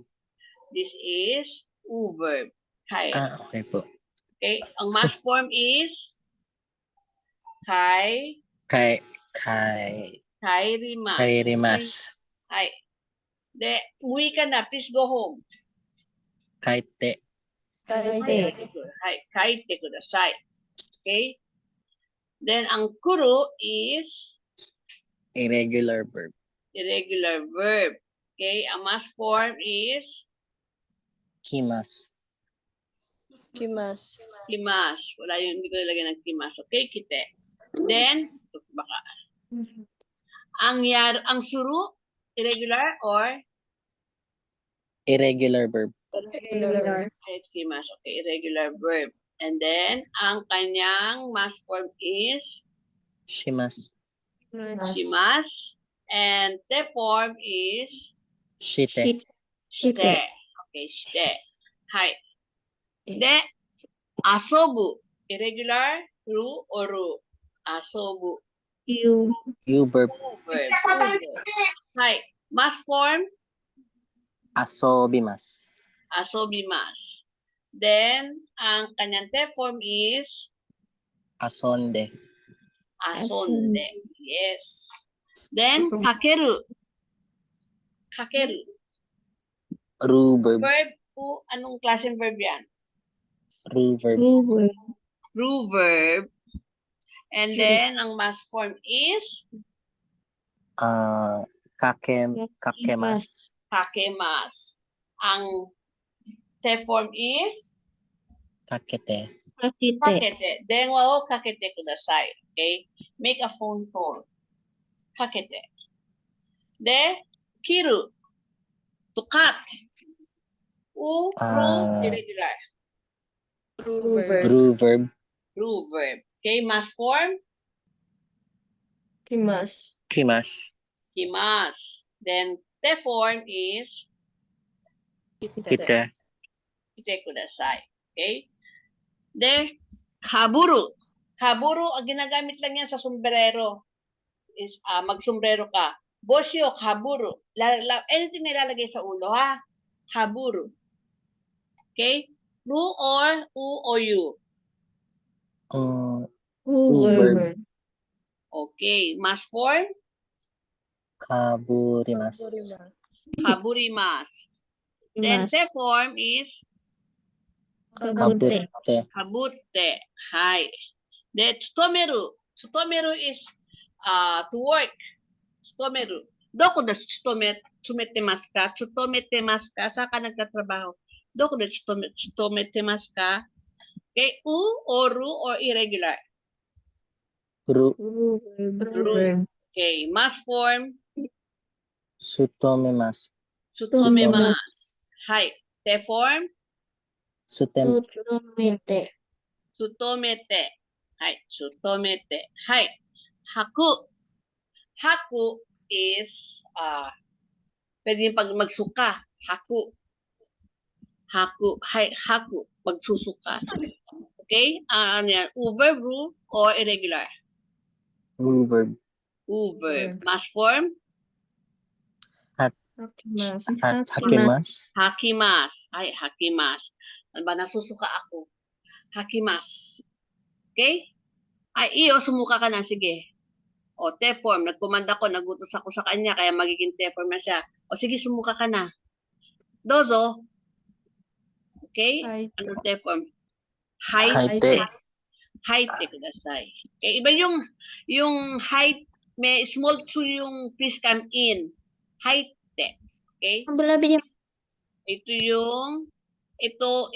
This is u verb. Kairu. Okay po. Okay. Ang mass form is kairimasu. Kairimas. Hi. De, umuwi ka na. Please go home. Kaite. Kaite. Hi. Kaite kudasai. Okay. Then, ang kuru is Irregular verb. irregular verb. Okay. Ang mass form is Kimas. Kimas. kimas. Wala yun. Hindi ko nilagay ng kimas. Okay, kite. Then, baka. Ang suru, irregular or Irregular verb. Irregular. kimas. Okay, irregular verb. And then, ang kanyang mass form is Shimas. shimas. And the form is Shite. shite. Okay, shite. Hi. De, asobu. Irregular, ru or ru? Asobu. U verb. Verb. Hi. Mass form, Asobimas. asobimas. Then, ang kanyang te form is Asonde. asonde. Yes. Then, kakeru. Kakeru. Ru verb. Verb, anong klaseng verb yan? Ru verb. Ru verb. And then, ang mass form is Kakemas. kakemas. Ang te form is Kakete. kakete. Then, wo kakete kudasai. Okay? Make a phone call. Kakete. De, kiru. To cut. Ru, irregular. Ru verb. Ru verb. Okay, mass form, Kimas. Kimas. kimas. Then, te form is Kite. kite kudasai. Okay? De, kaburu. Kaburu, ang ginagamit lang yan sa sombrero. Is, magsombrero ka. Bosyo, kaburu. Anything na ilalagay sa ulo, ha? Kaburu. Okay? Ru or u or you? U verb. Okay. Mass form? Kaburimas. kaburimasu. Then the form is Kabute. kabute. Hi. Then tsutomeru. Tsutomeru is to work. Tsutomeru. Doko na tsumetemasu ka? Tsutometemasu ka? Saan ka nagtatrabaho? Doko na tsutometemasu ka? Okay, or ru or irregular? Ru, Ru. Okay, mass form, sutomemasu. tsutomemasu. Hi. Te form, Tsutomete. tsutomete. Hi, tsutomete. Hi. Haku. Haku is, pwede yung pag magsuka. Haku. Haku. Hi, haku. Magsusuka. Okay? Ano yan? Verb, ru, or irregular? Verb. Verb. Mass form, Hakimasu. hakimasu. Ay, hakimasu. Ano ba, nasusuka ako? Hakimasu. Okay? Ay, iyo, sumuka ka na. Sige. O, te form. Nagkumanda ko, nagutos ako sa kanya, kaya magiging te form na siya. O, sige, sumuka ka na. Dozo. Okay? Haite. Ano te form? Haite. Haite kudasai. Okay, iba yung height, may small tsu yung please come in. Haite. Okay?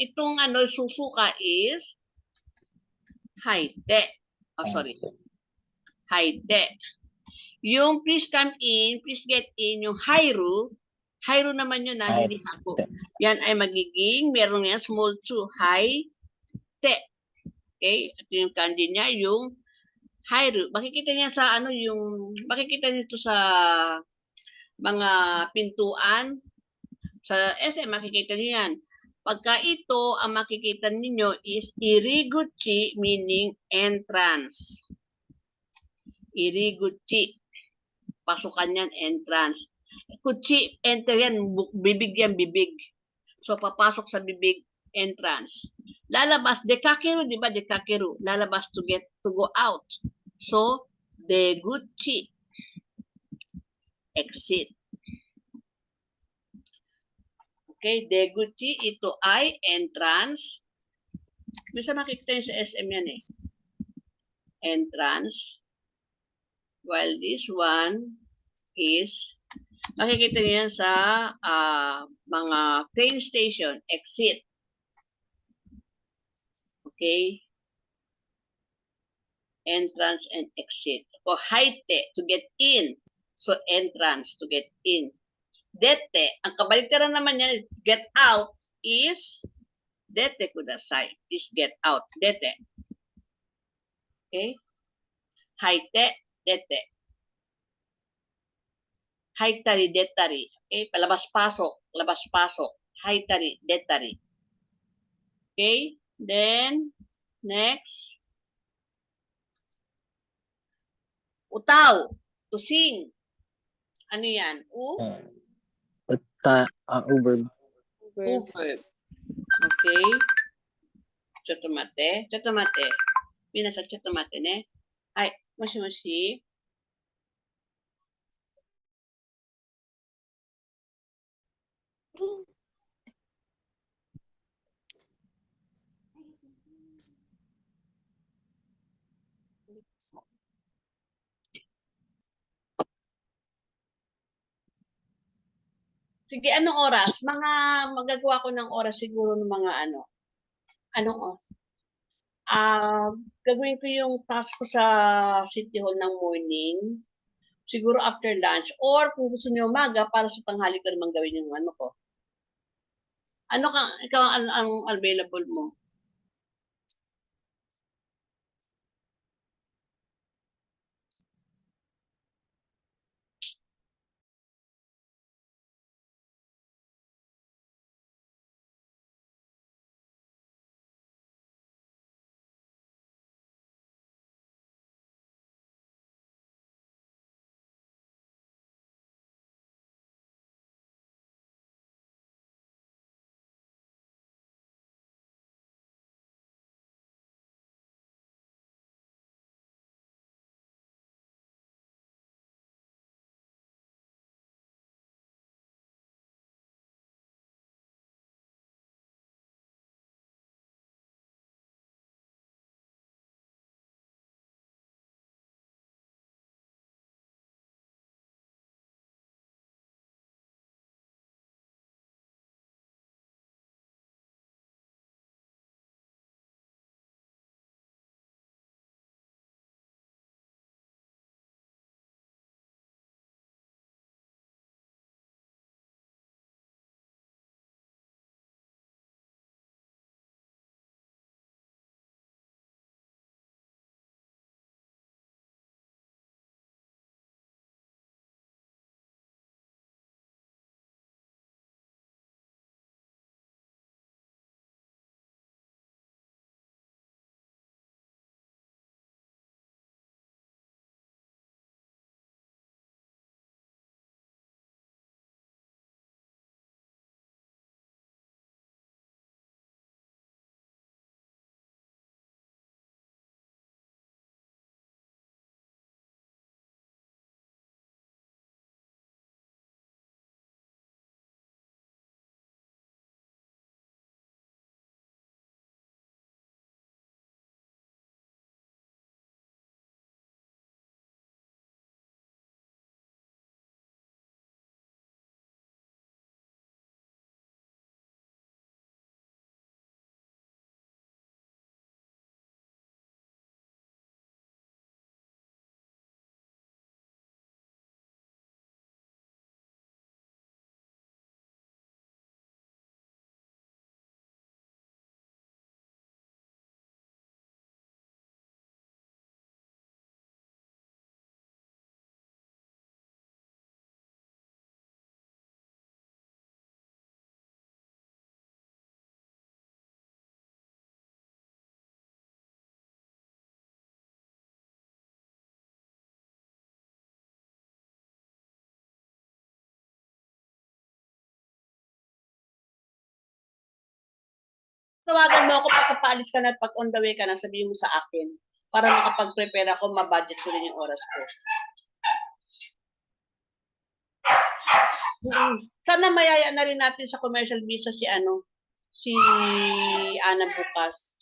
Itong ano susuka is haite. Oh, sorry. Haite. Yung please come in, please get in, yung hairu naman yun na, hindi haku. Yan ay magiging, meron yan, small tsu, haite. Okay? At yung kanji niya, yung hairu. Makikita niya sa makikita nito sa mga pintuan. Sa SM, makikita niyo yan. Pagka ito, ang makikita ninyo is iriguchi, meaning entrance. Iriguchi. Pasukan yan, entrance. Kuchi, enter yan, bibig yan, bibig. So, papasok sa bibig, entrance. Lalabas, dekakeru, di ba? Dekakeru. Lalabas to go out. So, deguchi. Exit. Okay, deguchi, ito ay entrance. Bisa makikita nyo sa SM yan eh. Entrance. While this one is, makikita nyo yan sa mga train station, exit. Okay? Entrance and exit. O haite, to get in. So, entrance, to get in. Dete, ang kabaliktaran naman yan, get out is dete kudasai. Is get out. Dete. Okay? Haite, dete. Haitari, detari. Okay? Palabas-pasok. Labas-pasok. Haitari, detari. Okay? Then, next. Utaw. To sing. Ano yan? Verb. Verb. Okay? Chotomate. Chotomate. Minasa chotomate ne. Ay, moshi-moshi. Sige, anong oras? Magagawa ko ng oras siguro ng mga anong oras? Gagawin ko yung task ko sa City Hall ng morning. Siguro after lunch. Or kung gusto niyo umaga, para sa tanghali ko naman gawin yung ano ko. Ikaw ang available mo? tawagan mo ako pag paalis ka na at pag on the way ka na, sabihin mo sa akin. Para makapag-prepare ako, mabudget ko rin yung oras ko. Sana mayaya na rin natin sa commercial visa si Ana bukas.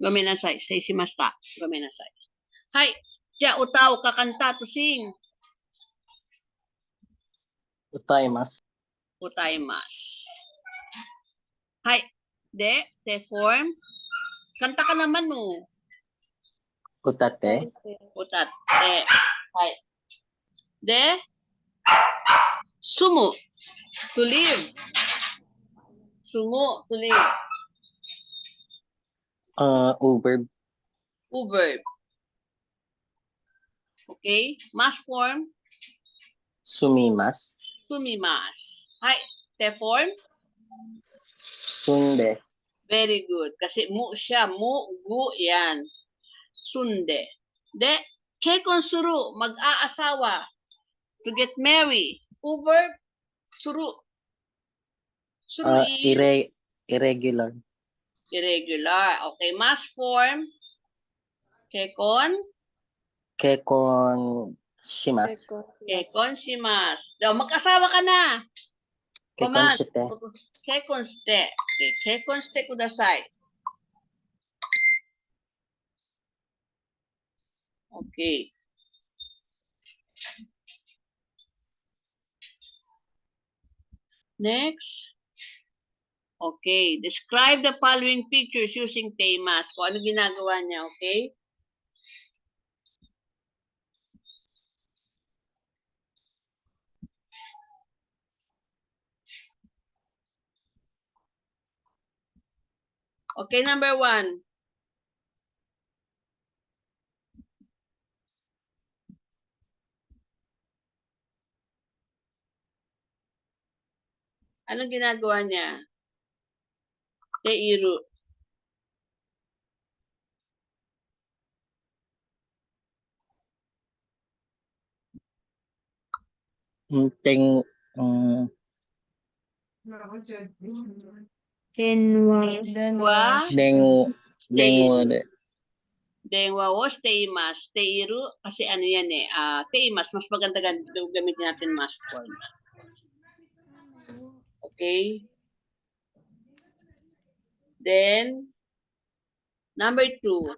Gomenasai, steishimashita. Gomenasai. Hai, ja utao kakanta to sing. Utaimasu. Utaimasu. Hai, de form. Kanta ka naman no. Utate. Utate. Hai. De sumu. To live. Sumu, to live. Uverb. Verb. Okay? Mass form, Sumimasu. sumimasu. Hai, te form, Sunde. very good. Kasi mu siya, mu, gu, yan. Sunde. De, kekon suru, mag-aasawa. To get married. Verb, suru. Suru is Irregular. irregular. Okay, mass form, kekon, Kekon shimasu. kekon shimasu. Daw, mag-asawa ka na. Kekon Command. shite. Kekon shite. Okay, kekon shite kudasai. Okay. Next. Okay. Describe the following pictures using temas. Kung ano ginagawa niya, okay? Okay, number 1. Anong ginagawa niya? Teiru. Teng. Denwa. Wa. Denwo. Denwa was teimas. Teiru, kasi ano yan eh. Teimas, mas maganda gamitin natin mas form. Okay. Then, number 2.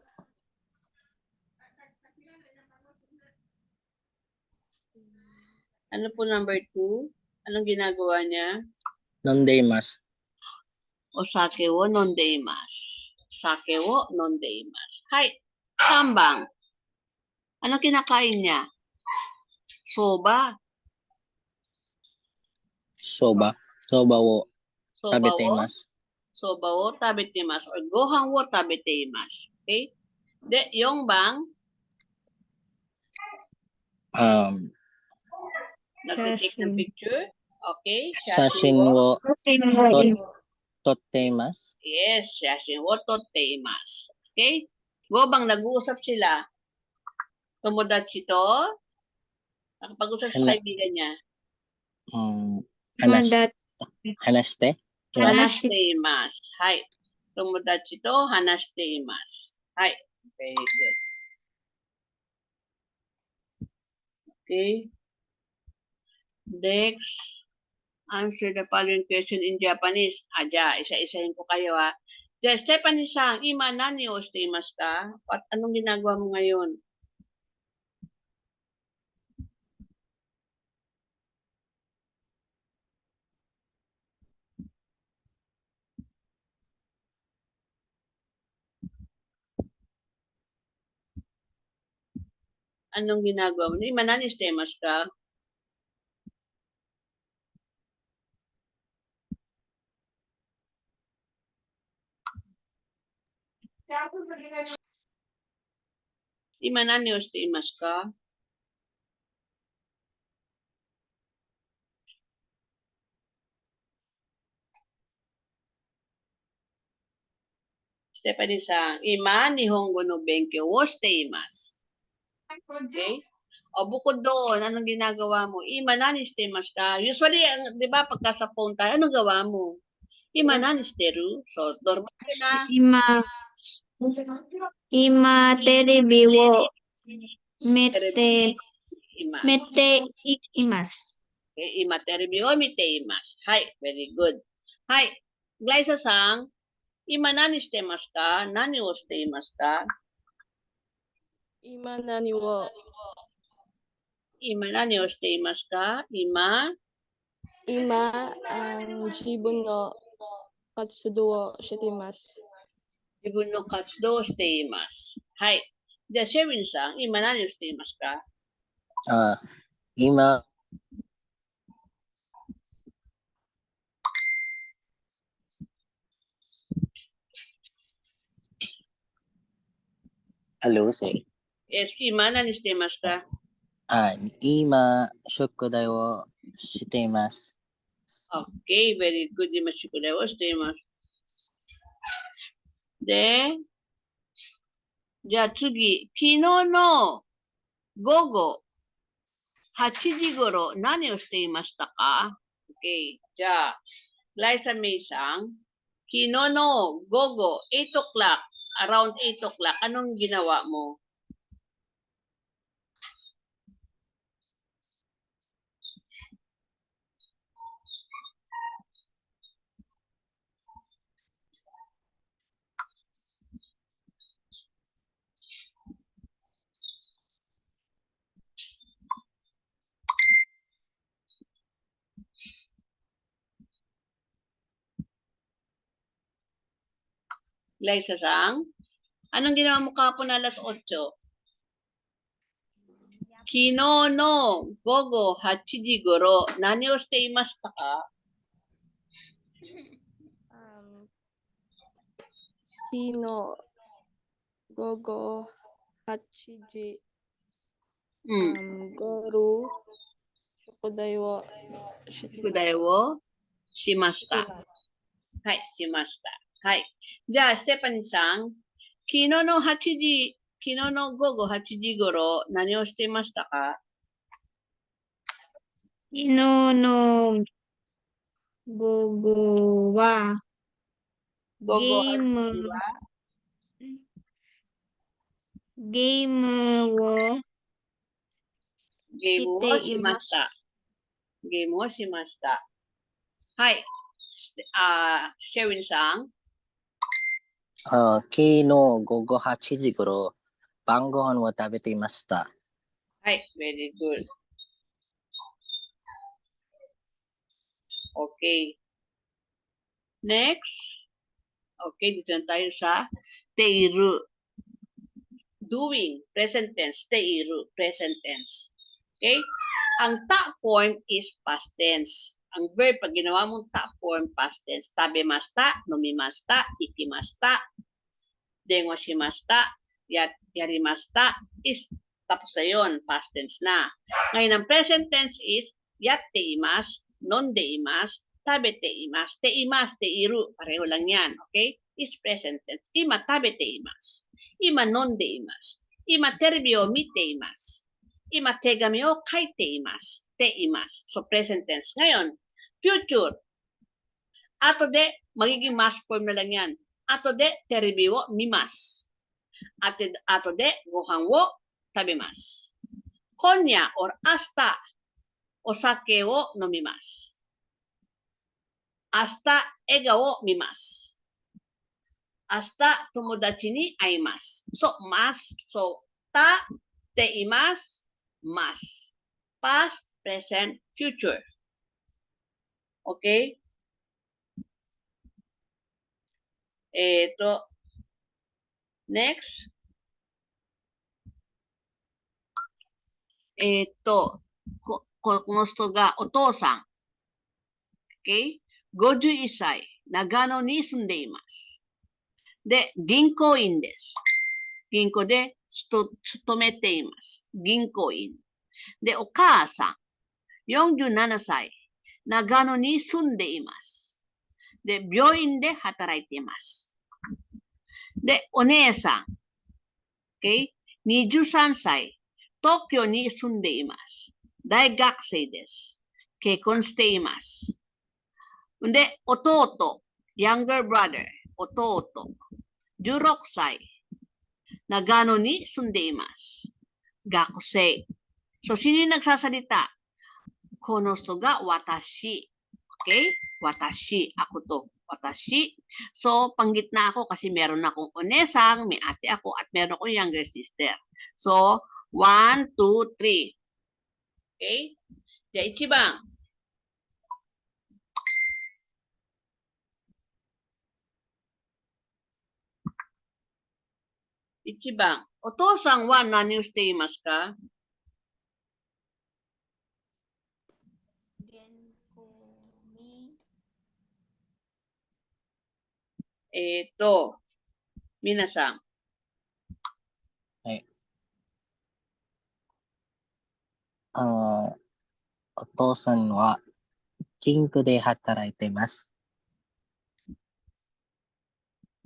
Ano po number 2? Anong ginagawa niya? Nondeimasu. Osake wo nondeimasu. Sake wo nondeimasu. Hai, 3 番. Anong kinakain niya? Soba. Soba. Soba wo tabeteimasu. Soba wo tabeteimasu. Or gohan wo tabeteimasu. Okay? De, 4 番. Nag-take ng picture. Okay? Shashin wo Denwa. totteimasu. Yes, shashin wo totteimasu. Okay? Gobang nag-uusap sila. Tomodachi to. Nakapag-usap sa kaibigan niya. Hanashite. Hanashiteimasu. Hai. Tomodachi to hanashiteimasu. Hai. Very good. Okay. Next. Answer the following question in Japanese. Ja, isa-isahin ko kayo ha. Ja, Stephanie Sang, ima nani o steimasu ka? At anong ginagawa mo ngayon? Anong ginagawa mo? Ima nani steimasu ka? Ima nani o steimasu ka? Stephanie Sang, ima nihongo no benkyou wo shiteimasu. Okay? O bukod doon, anong ginagawa mo? Ima nani shiteimasu ka? Usually, di ba, pagka sa phone tayo, anong gawa mo? Ima nani shiteru? So, normal ka na. 今、テレビを見て、 Imas. 見ています。 Okay, ima terebi o miteimasu. Hai, very good. Hai, Glyza-san, ima nani shitemasu ka? Nani o shiteimasu ka? 今何を Ima nani o shiteimasu ka? Ima 今、自分の活動をしています。 zibun no katsudo o shiteimasu. Hai. Ja, Sherwin-san, ima nani o shiteimasu ka? 今、Hello, say. Yes, ima nani shiteimasu ka? 今、宿題をしています。 Okay, very good. Ima shukudai o shiteimasu. De, じゃあ次、昨日の午後8時頃何をしていましたか？ Okay, じゃあ、Liza May sang, 昨日の午後8 o'clock, around 8 o'clock, anong ginawa mo? Liza sang, anong ginawa mo kapon alas 8? Kino no gogo 8 時頃何をしていましたか？ 昨日午後8時、夜宿題をしています。宿題をしました。はい、しました。はい。じゃあ、ステパニーさん、昨日の午後8時頃何をしていましたか？昨日の午後は午後8ゲーム時はゲームをゲームをしまししてた。ゲームをしました。はい。シェウィンさん、昨日午後8時頃、晩ご飯を食べていました。はい、very good. Okay. Next. Okay, dito na tayo sa teiru. Doing, present tense. Teiru, present tense. Okay? Ang ta form is past tense. Ang verb, pag ginawa mong ta form, past tense. Tabemasta, nomimasta, ikimasta, dengoshimasta, yarimasta is tapos na yun, past tense na. Ngayon, ang present tense is yatteimasu, nondeimasu, tabeteimasu, teimasu, teiru, pareho lang yan, okay? Is present tense. Ima tabeteimasu, ima nondeimasu, ima terebi o miteimasu, ima tegami o kaiteimasu, teimasu. So, present tense. Ngayon, future. Ato de, magiging mask form na lang yan. Ato de, terebi o mimasu. Ato de, gohan wo tabimasu. Konya or asta, osake o nomimasu. Asta, ega o mimasu. Asta tomodachi ni aimasu. So, mas. So, ta, te imasu, mas. Past, present, future. Okay? Ito. Next. Ito. Konosto ga otosan. Okay? 51歳、長野に住んでいます。で、銀行員です。銀行で勤めています。銀行員。で、お母さん、47歳、長野に住んでいます。で、病院で働いています。で、お姉さん、okay? 23歳、東京に住んでいます。大学生です。結婚しています。で、弟、younger brother、弟、16歳、長野に住んでいます。学生。So, sino yung nagsasalita? この人が私。Okay? 私。Ako to. 私. So, panggitna ako kasi meron akong onesang, may ate ako, at meron akong younger sister. So, 1, 2, 3. Okay?じゃあ、1番。1番。お父さんは何をしていますか？皆さん。お父さんは銀行で働いています。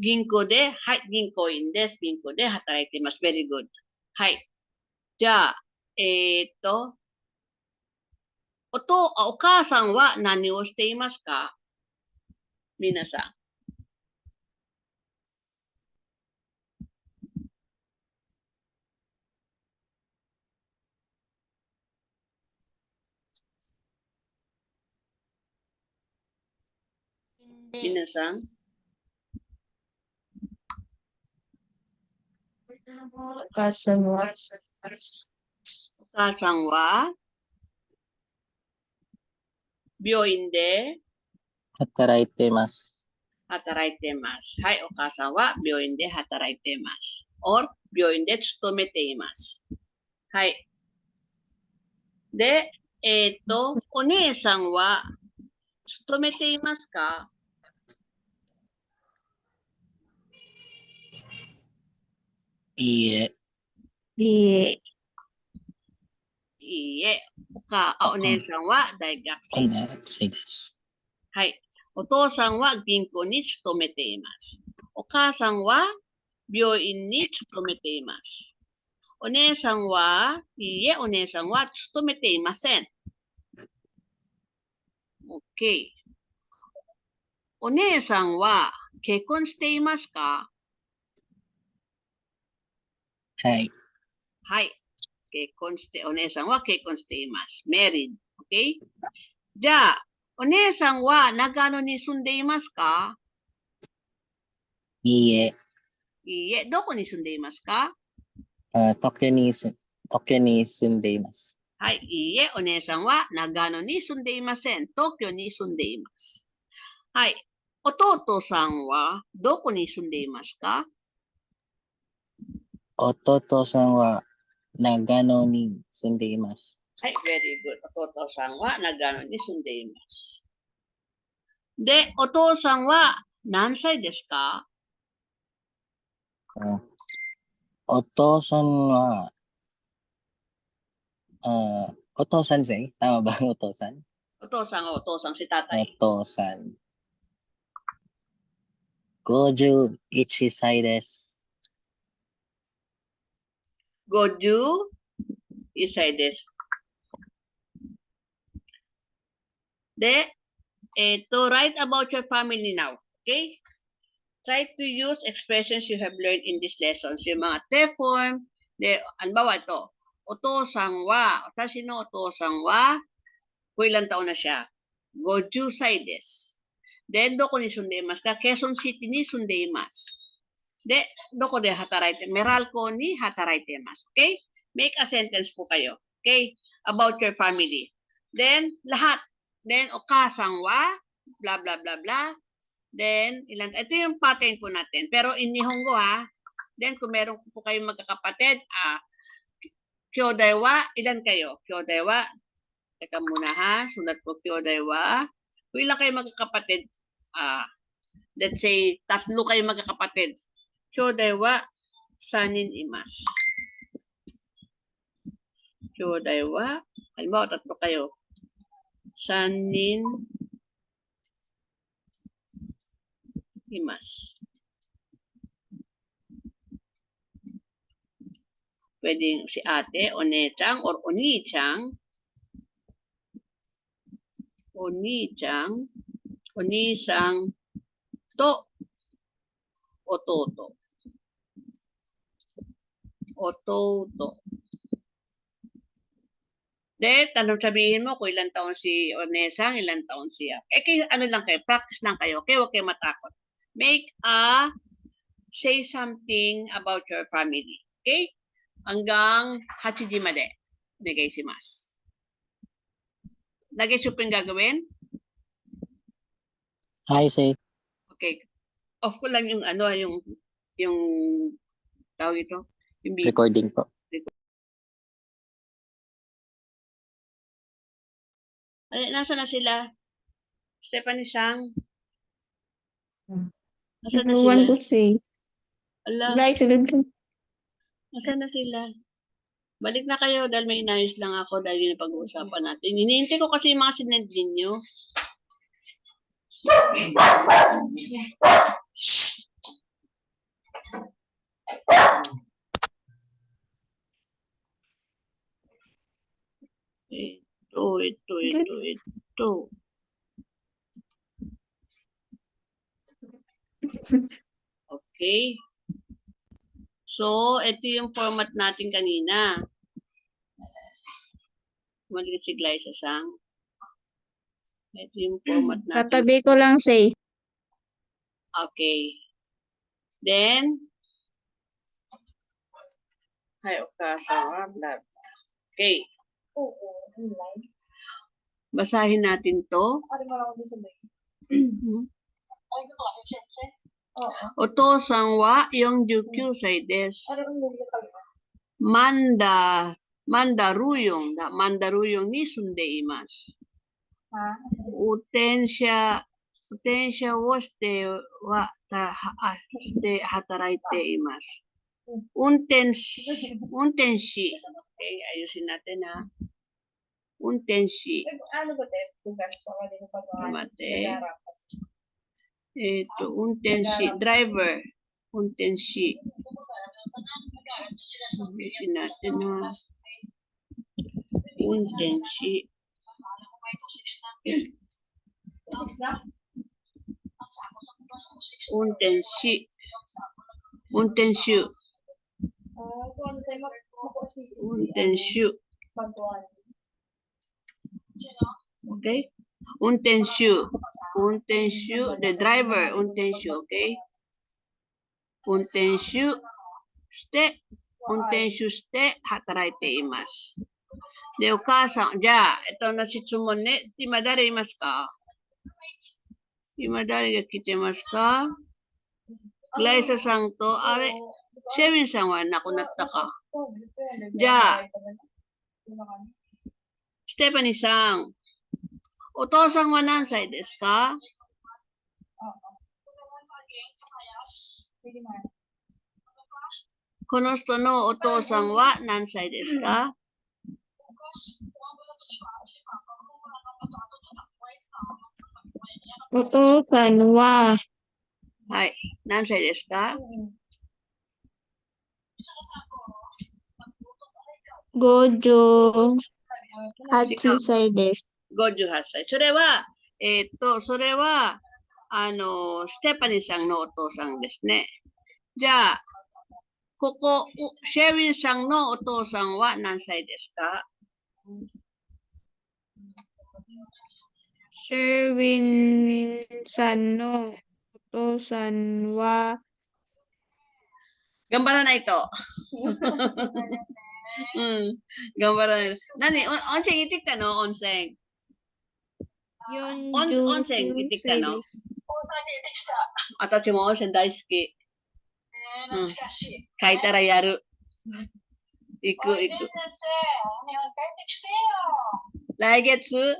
銀行で、はい、銀行員です。銀行で働いています。Very good. はい。じゃあ、お母さんは何をしていますか？皆さん。皆さん。お母さんはお母さんは病院で働いています。働いています。はい、お母さんは病院で働いています。or 病院で勤めています。はい。で、お姉さんは勤めていますか？いいえ。いいえ。いいえ。お姉さんは大学生。大学生です。はい。お父さんは銀行に勤めています。お母さんは病院に勤めています。お姉さんは、いいえ、お姉さんは勤めていません。OK。お姉さんは結婚していますか？はい。はい。お姉さんは結婚しています。married。OK？ じゃあ、お姉さんは長野に住んでいますか？いいえ。いいえ、どこに住んでいますか？東京に住んでいます。はい、いいえ、お姉さんは長野に住んでいません。東京に住んでいます。はい、弟さんはどこに住んでいますか？弟さんは長野に住んでいます。はい、very good。弟さんは長野に住んでいます。で、お父さんは何歳ですか？お父さんは、お父さんsay? Tama ba ang お父さん? お父さんsi tatay。お父さん。51歳です。51歳です。で、write about your family now. Okay? Try to use expressions you have learned in these lessons. Yung mga te form. De, halimbawa ito. お父さんは、私のお父さんは、kung ilang taon na siya? 50歳です。Then, どこに住んでいますか? Quezon City に住んでいます。どこで働いて、Meralco ni hataraitemasu. Okay? Make a sentence po kayo. Okay? About your family. Then, lahat. Then, okasang wa, blah, blah, blah, blah. Then, ito yung pattern po natin. Pero in Nihongo ha. Then, kung meron po kayong magkakapatid, kyodai wa, ilan kayo? Kyodai wa, teka muna ha, sulat ko kyodai wa. Kung ilan kayo magkakapatid, let's say, 3 kayo magkakapatid. Kyodai wa, sanin imasu. Kyodai wa, halimbawa 3 kayo. Sanin imasu. Pwedeng si ate, one-chan, or oni-chan. Oni-chan, oni-san, to, ototo. Ototo. Then, sabihin mo kung ilang taon si Onesang, ilang taon siya. Ano lang kayo, practice lang kayo. Okay, huwag kayo matakot. Say something about your family. Okay? Hanggang 8 時までお願いします。Nag-gets yung gagawin? Hi, say. Okay. Off ko lang yung yung tawag ito, yung video. Recording po. Ay, nasa na sila? Stephanie Sang? Nasa na No sila? one to say. Ala, Guys, nasa na sila? Balik na kayo dahil may inayos lang ako dahil yun ang pag-uusapan natin. Hinihintay ko kasi yung mga sinend ninyo. Ito. Okay. So, ito yung format natin kanina. Mali si Glyza Sang. Ito yung format natin. Tatabi ko lang say. Okay. Then, okasawa, blah. Okay. Basahin natin to. Otosan wa 49 歳です。Mandaruyongに住んでいます。運転者をして働いています。運転士。Okay, ayusin natin ha. 運転士。運転士。driver。運転士。Ulitin natin ha. 運転士。運転士。運転手。運転手。Okay? 運転手。the driver, 運転手、okay? 運転手して働いています。で、お母さん、じゃあ、質問ね。今誰いますか？今誰が来てますか？グライサさんと、シェウィンさんは亡くなったか？じゃあ、ステファニーさん、お父さんは何歳ですか？この人のお父さんは何歳ですか？お父さんははい。何歳ですか58歳です。58歳。それは、ステファニーさんのお父さんですね。じゃあ、シェウィンさんのお父さんは何歳ですか？シェウィンさんのお父さんは Gambara na ito. Gambara na. Nani, onseng itik ta no, onseng. Onsen, itik ta no. Atachi mo onsen daisuki. Kaitara yaru. Iku. Laigetsu?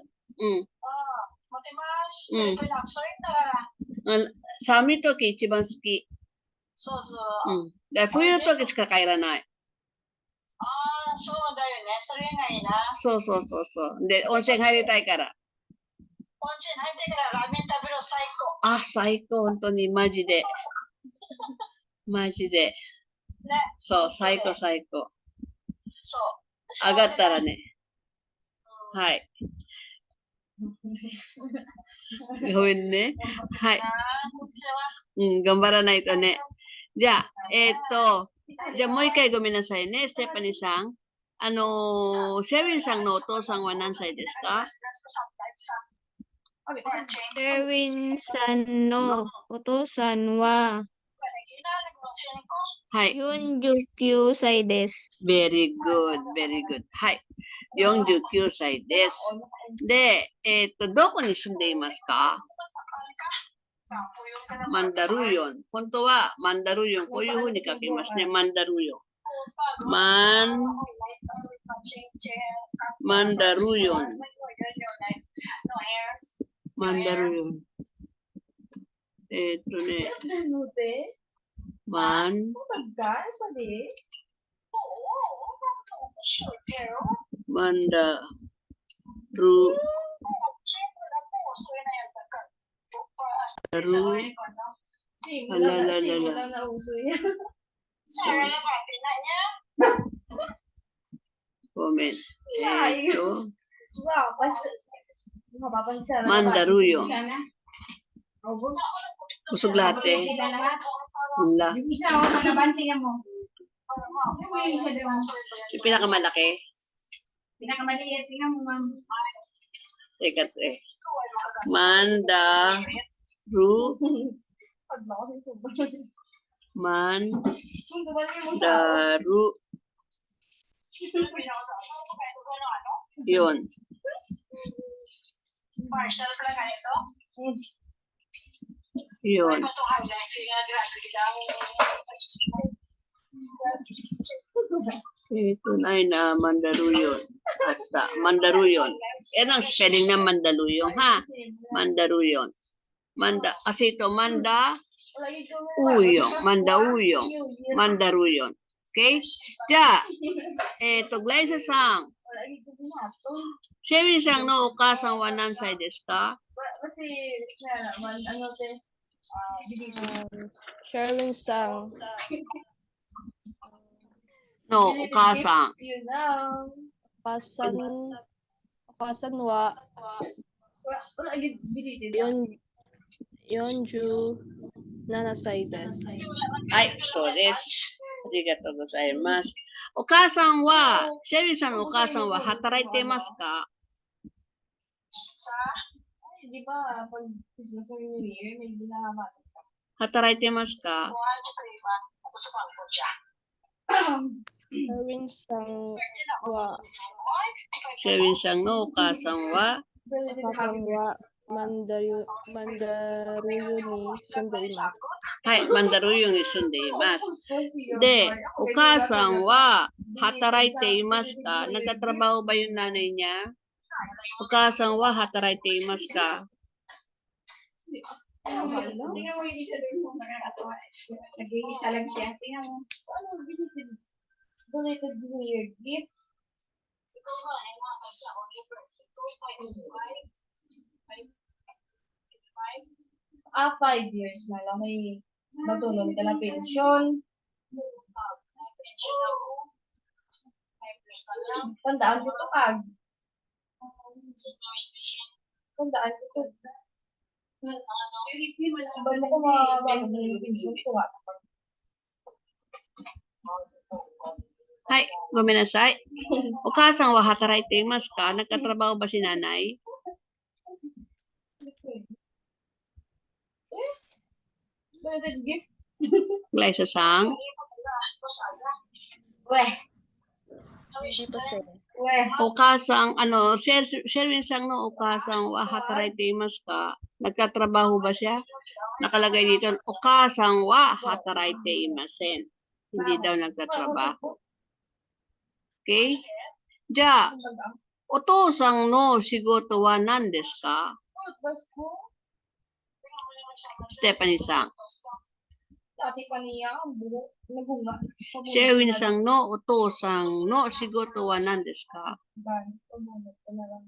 Sami toki ichiban suki. Fuyu toki shika kairanai.そう。で、温泉入りたいから。あ、最高、本当に、マジで。そう、最高。上がったらね。はい。ごめんね。はい。頑張らないとね。じゃあ、じゃあもう一回ごめんなさいね、ステパニーさん。シェウィンさんのお父さんは何歳ですか？シェウィンさんのお父さんははい。49歳です。very good. はい。49歳です。で、どこに住んでいますか？マンダルーヨン。本当はマンダルーヨン。こういうふうに書きますね。マンダルーヨン。マンダルーヨン。ごめん。マンダルーヨン。Busog lahat eh. La. Yung pinakamalaki. Teka. Mandaru. Yun. Yun. Ito na ay na Mandaruyon. At Mandaruyon. Yan ang spelling ng Mandaluyon, ha? Mandaruyon. Kasi ito, Mandaruyon. Okay? じゃあ、グライサさん。シェウィンさんのお母さんは何歳ですか？シェウィンさんのお母さん。お母さんは47歳です。はい、そうです。ありがとうございます。お母さんは、シェウィンさんのお母さんは働いていますか？働いてますか？シェウィンさんのお母さんはマンダルーヨに住んでいます。はい、マンダルーヨに住んでいます。で、お母さんは働いていますか？Nagtatrabaho ba yung nanay niya? お母さんは働いていますか？Nag-iisa lang siya. Tingnan mo. Ano, belated New Year gift? Ah, 5 years na lang. May matulong ka na pensyon. Tandaan ko ito, Kag. Tandaan ko ito. Sabi mo ko mabago na yung pensyon ko, ha? はい、ごめんなさい。お母さんは働いていますか？Nagtatrabaho ba si nanay? Belated gift? Glyza-san? Weh. Dito sir. Weh. お母さん、シェルウィンさんのお母さんは働いていますか？nagtatrabaho ba siya? Nakalagay dito, お母さんは働いていません。hindi daw nagtatrabaho. Okay? じゃあ、お父さんの仕事は何ですか？ステパニーさん。 Dati pa niya, ang buhok, nagunga. シェルウィンさんのお父さんの仕事は何ですか？ Pabunot ko na lang.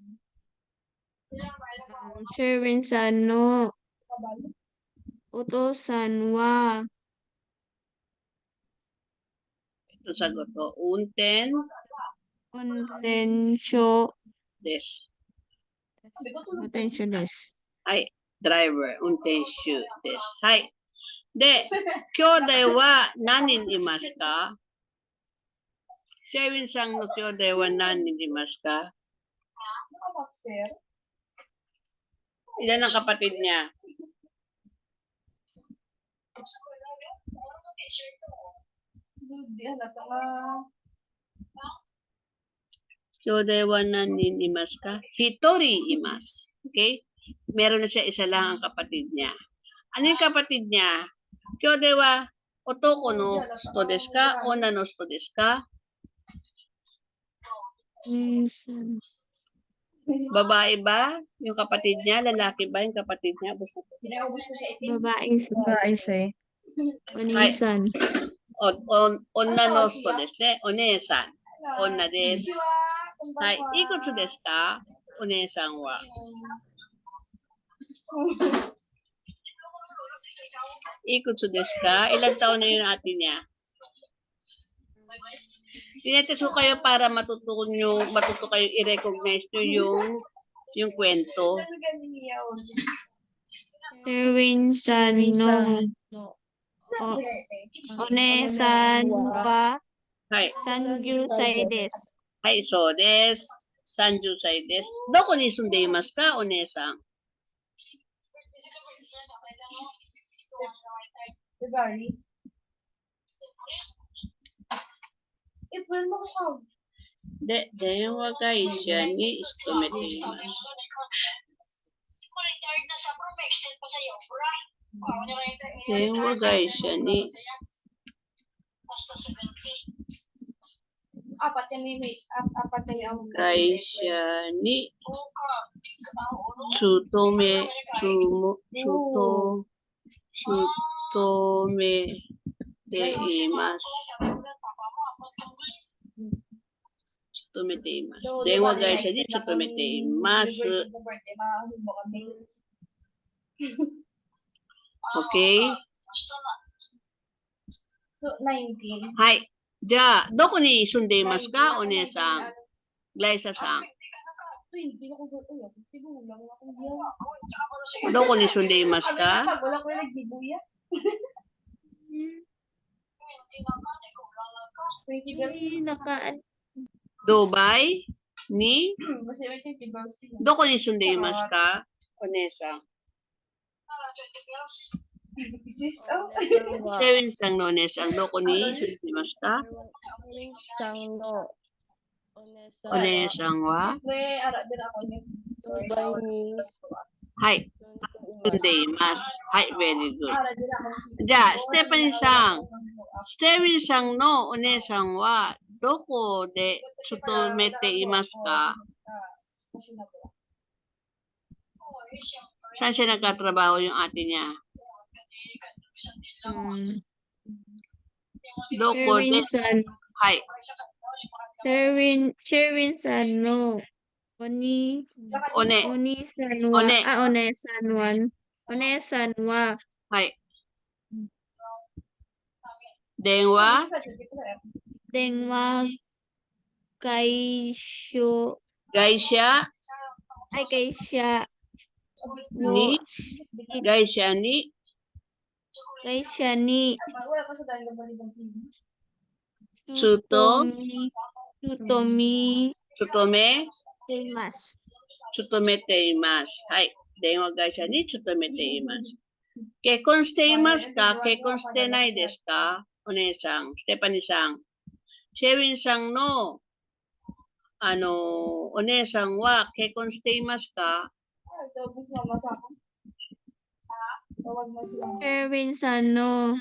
シェルウィンさんの Kabalo. お父さんは Ito sagot ko, unten 運転手 des. 運転手です。はい、driver, 運転手です。はい。で、兄弟は何人いますか？シェルウィンさんの兄弟は何人いますか？ Nakaboxer. Ilan ang kapatid niya? Hindi, halata nga. 兄弟は何人いますか？一人います。Okay? Meron na siya, isa lang ang kapatid niya. Ano yung kapatid niya? 兄弟は男の人ですか？女の人ですか？Babae ba yung kapatid niya? Lalaki ba yung kapatid niya? Basta Pinaubos ko sa itim. Babae Babae sir. お兄さん。女の人ですね。お姉さん。女です。はい。いくつですか？お姉さんは。いくつですか？Ilang taon na yung ate niya? Tinetes ko kayo para matuto kayo i-recognize nyo yung kwento. シェルウィンさんのお姉さんははい。 30歳です。はい、そうです。30歳です。どこに住んでいますか、お姉さん。 February. April mo ko. で、電話会社に勤めています。電話会社に Apat na may ang 会社に勤めています。勤めています。電話会社に勤めています。Okay? So, 19. はい。じゃあ、どこに住んでいますか、お姉さん。グライサさん。 20 ako doon. Tigulang ako diyan. どこに住んでいますか？ Pag wala ko yung nagbibuya. 20 bells. ドバイに Basta may 20 bells. どこに住んでいますか？お姉さん。 Sis, oh. シェウィンさんのお姉さん、どこに住んでいますか？お兄さんのお姉さんお姉さんは May ara din ako niya. ドバイにはい、住んでいます。住んでいます。はい、very good。 Ara din ako. じゃあ、ステパニーさん。ステウィンさんのお姉さんはどこで勤めていますか？ Saan siya nagkatrabaho yung ate niya? どシェルこでウィンさん、はい。シェルウィンさんのお兄おね。さんは、おねお姉さんは、はい。電話会社会社の会社にWala ko sa dahil ng balikan siya. 勤めています。勤めています。はい。電話会社に勤めています。結婚していますか？結婚してないですか？お姉さん、ステパニーさん。Shewin-san no, One-san wa kekkon shiteimasu ka? Tawag mo si mama sa akin. Tawag mo si mama. Sherwin-san no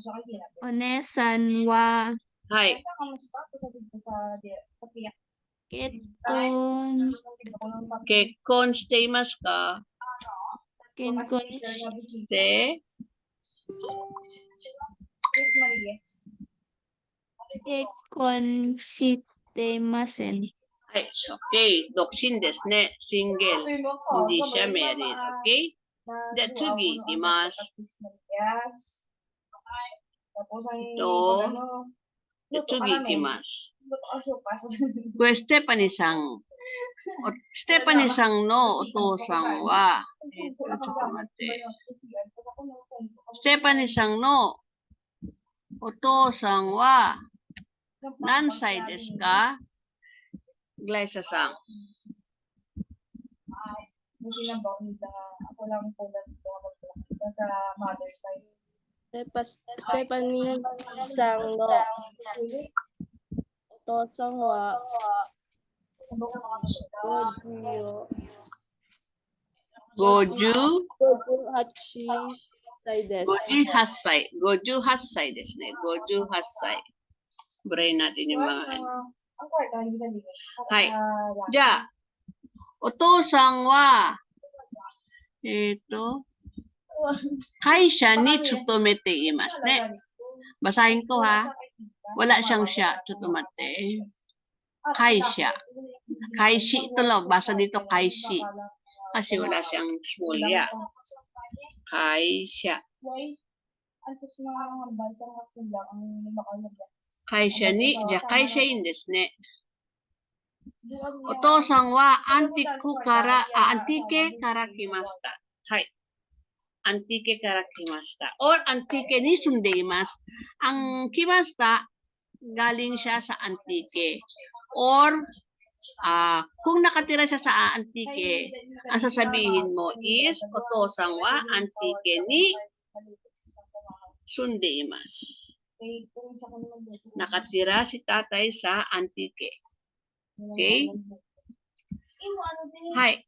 Sa akin, sinabi. One-san wa Hai. Kamusta? Sabi ko sa piyak. kekkon Kekkon shiteimasu ka? kekkon De? Chris Marias. kekkon shitemasen. Hai, okay. Dokshin desu ne. Single. Hindi siya married. Okay? De, tsugi, ikimasu. Chris Marias. Tapos ang Ito. De, luto ka tsugi, namin. ikimasu. Luto ka sopas. Ko Stephanie-san. Stephanie-san no otou-san wa, Stephanie-san no otou-san wa nansai desu ka? Glyza-san. Yung sinabaw nila, ako lang po dito isa sa mother side. Stephanie sang no Otosan wa Goju 58歳です。 58歳ですね。58歳。Burahin natin yung mga ano. Ang kwarto, hindi na linis. Hai. Ja, otou-san wa, kaisha ni tsutomete imasu ne. Basahin ko ha. Wala siyang siya. Tsutomate. Kaisha. Kaishi ito lang. Basa dito kaishi. Kasi wala siyang small ya. Kaisha. Why? Antes mga bansang hapon lang ang makalabas. 会社に、じゃあ会社員ですね。お父さんはアンティークから、アンティーケから来ました。はい。アンティーケから来ました。or アンティーケに住んでいます。Ang 来ました、galing siya sa Antique. Or, kung nakatira siya sa Antique, ang sasabihin mo is, お父さんはアンティーケに住んでいます。Nakatira si tatay sa Antique. Okay? Hai.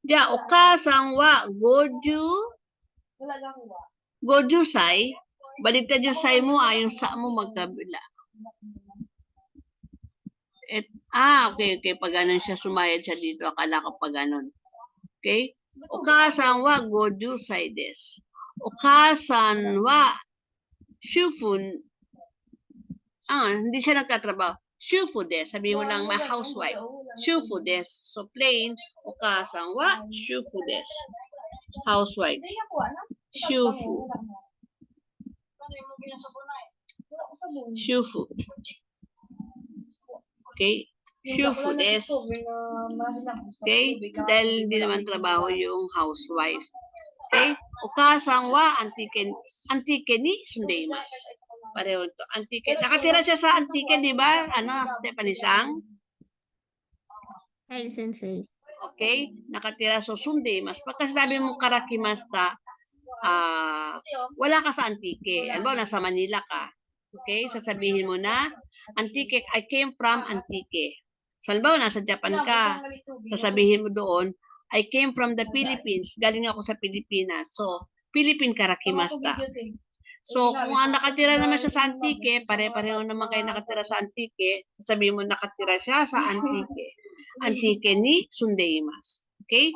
Ja, okasan wa 50 sai. Baliktad yung sai mo, yung sa mo magkabila. Okay. Pag ganun siya, sumayad siya dito. Akala ko pag ganun. Okay? Okasan wa 50 sai desu. Okasan wa Shufun, hindi siya nagtatrabaho. Shufu desu. Sabi mo lang, housewife. Shufu desu. So, plain, okasan wa shufu desu. Housewife. Shufu. Shufu. Okay? Shufu desu. Okay? Dahil hindi naman trabaho yung housewife. Okay? Okasan wa Antique ni sundeimasu. Pareho to. Antique. Nakatira siya sa Antique, di ba? Stephanie-san? Hi, Sensei. Okay? Nakatira sa sundeimasu. Pagka sinabi mo karakimasta, wala ka sa Antique. Ano ba? Nasa Manila ka. Okay? Sasabihin mo na, Antique, I came from Antique. So, halimbawa, nasa Japan ka. Sasabihin mo doon, I came from the Philippines. Galing ako sa Pilipinas. So, Philippine karakimasta. So, kung nakatira naman siya sa Antique, pare-pareho naman kayo nakatira sa Antique, sabihin mo nakatira siya sa Antique. Antique ni sundeimasu. Okay?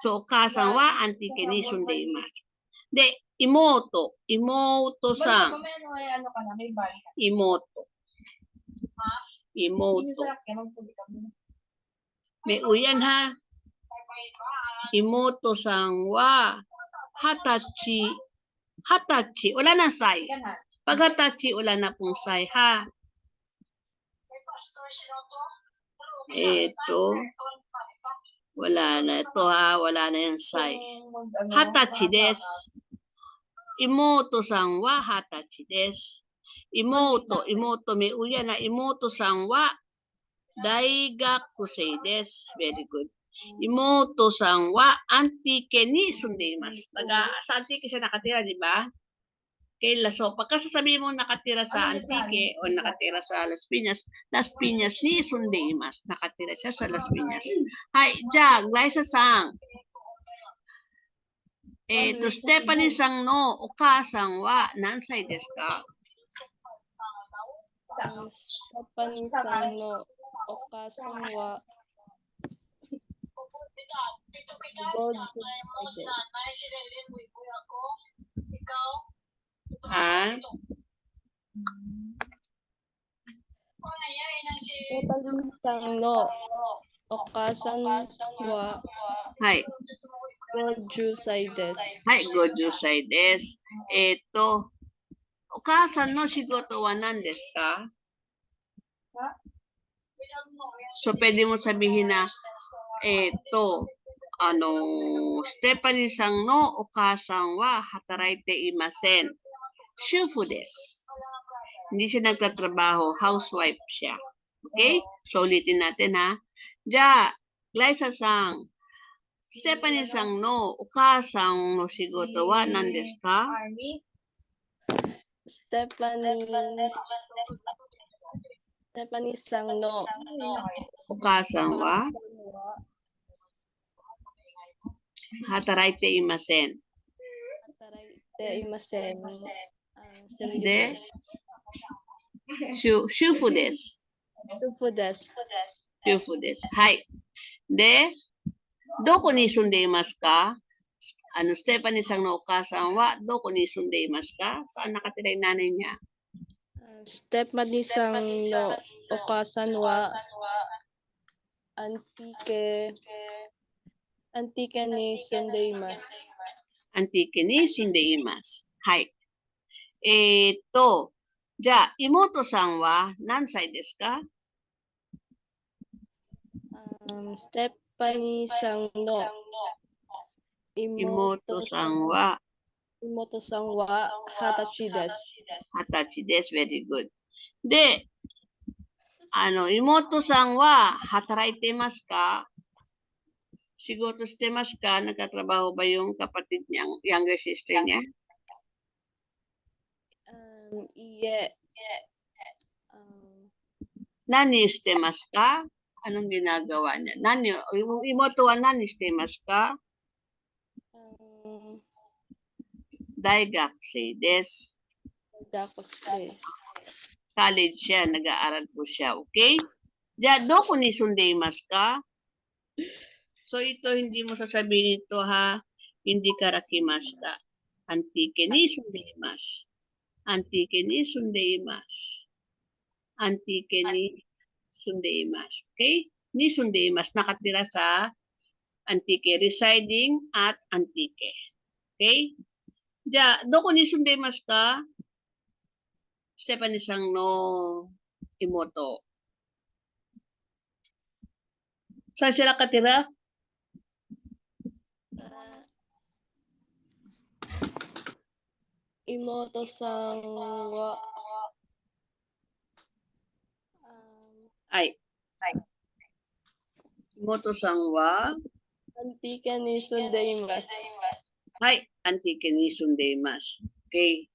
So, okasan wa Antique ni sundeimasu. De, imoto. Imoto-san. Imoto. Imoto. May uyan ha. Imoto-san wa hatachi. Wala na sai. Pag hatachi, wala na pong sai ha. Ito. Wala na. Ito ha. Wala na yung sai. Hatachi desu. Imoto-san wa hatachi desu. Imoto may uyan na. Imoto-san wa daigakusei desu. Very good. Imoto-san wa Antique ni sundeimasu. Sa Antique siya nakatira, di ba? Okay, so pagka sasabihin mo nakatira sa Antique o nakatira sa Las Piñas ni Sundeimas. Nakatira siya sa Las Piñas. Hi, Ja, Glyza-san. To Stephanie-san no oka-san wa nansai desu ka? Stephanie-san no okasan wa 50 Ha? Stephanie-san no okasan wa Hi. 50 歳です。はい、50歳です。お母さんの仕事は何ですか？ So, pwede mo sabihin na, Stephanie-san no okasan wa hataraite imasen. Shufu desu. Hindi siya nagtatrabaho. Housewife siya. Okay? So, ulitin natin ha. Ja, Glyza-san. Stephanie-san no okasan no shigoto wa nan desu ka? Stephanie-san no Okasan wa hataraite imasen. 働いていません。で、主婦です。主婦です。主婦です。はい。で、どこに住んでいますか？ステファニーさんのお母さんはどこに住んでいますか？Saan nakatira yung nanay niya? Stephanie-san no okasan wa Antique ni sundeimasu. Antique ni sundeimasu. はい。じゃあ、妹さんは何歳ですか？ Stephanie-san no 妹さんは20歳です。20歳です。Very good. で、妹さんは働いていますか？ Sigotoしてますか? Nagtatrabaho ba yung kapatid niyang younger sister niya? いいえ。何してますか? Anong ginagawa niya? Imoto wa nani shite masu ka? 大学生です。College siya, nag-aaral po siya, okay? Diyan, doko ni sundeimasu ka? So ito, hindi mo sasabihin ito ha, hindi karakimashita. Antique ni sundeimasu. Antique ni sundeimasu. Antique ni sundeimasu. Okay? Ni sundeimasu, nakatira sa Antique, residing at Antique. Okay? Ja, doko ni sundeimasu ka? Stephanie-san no imoto. Saan sila katira? Imoto-san wa Imoto-san wa Antique ni sundeimasu. はい、Antique ni sundeimasu. Okay.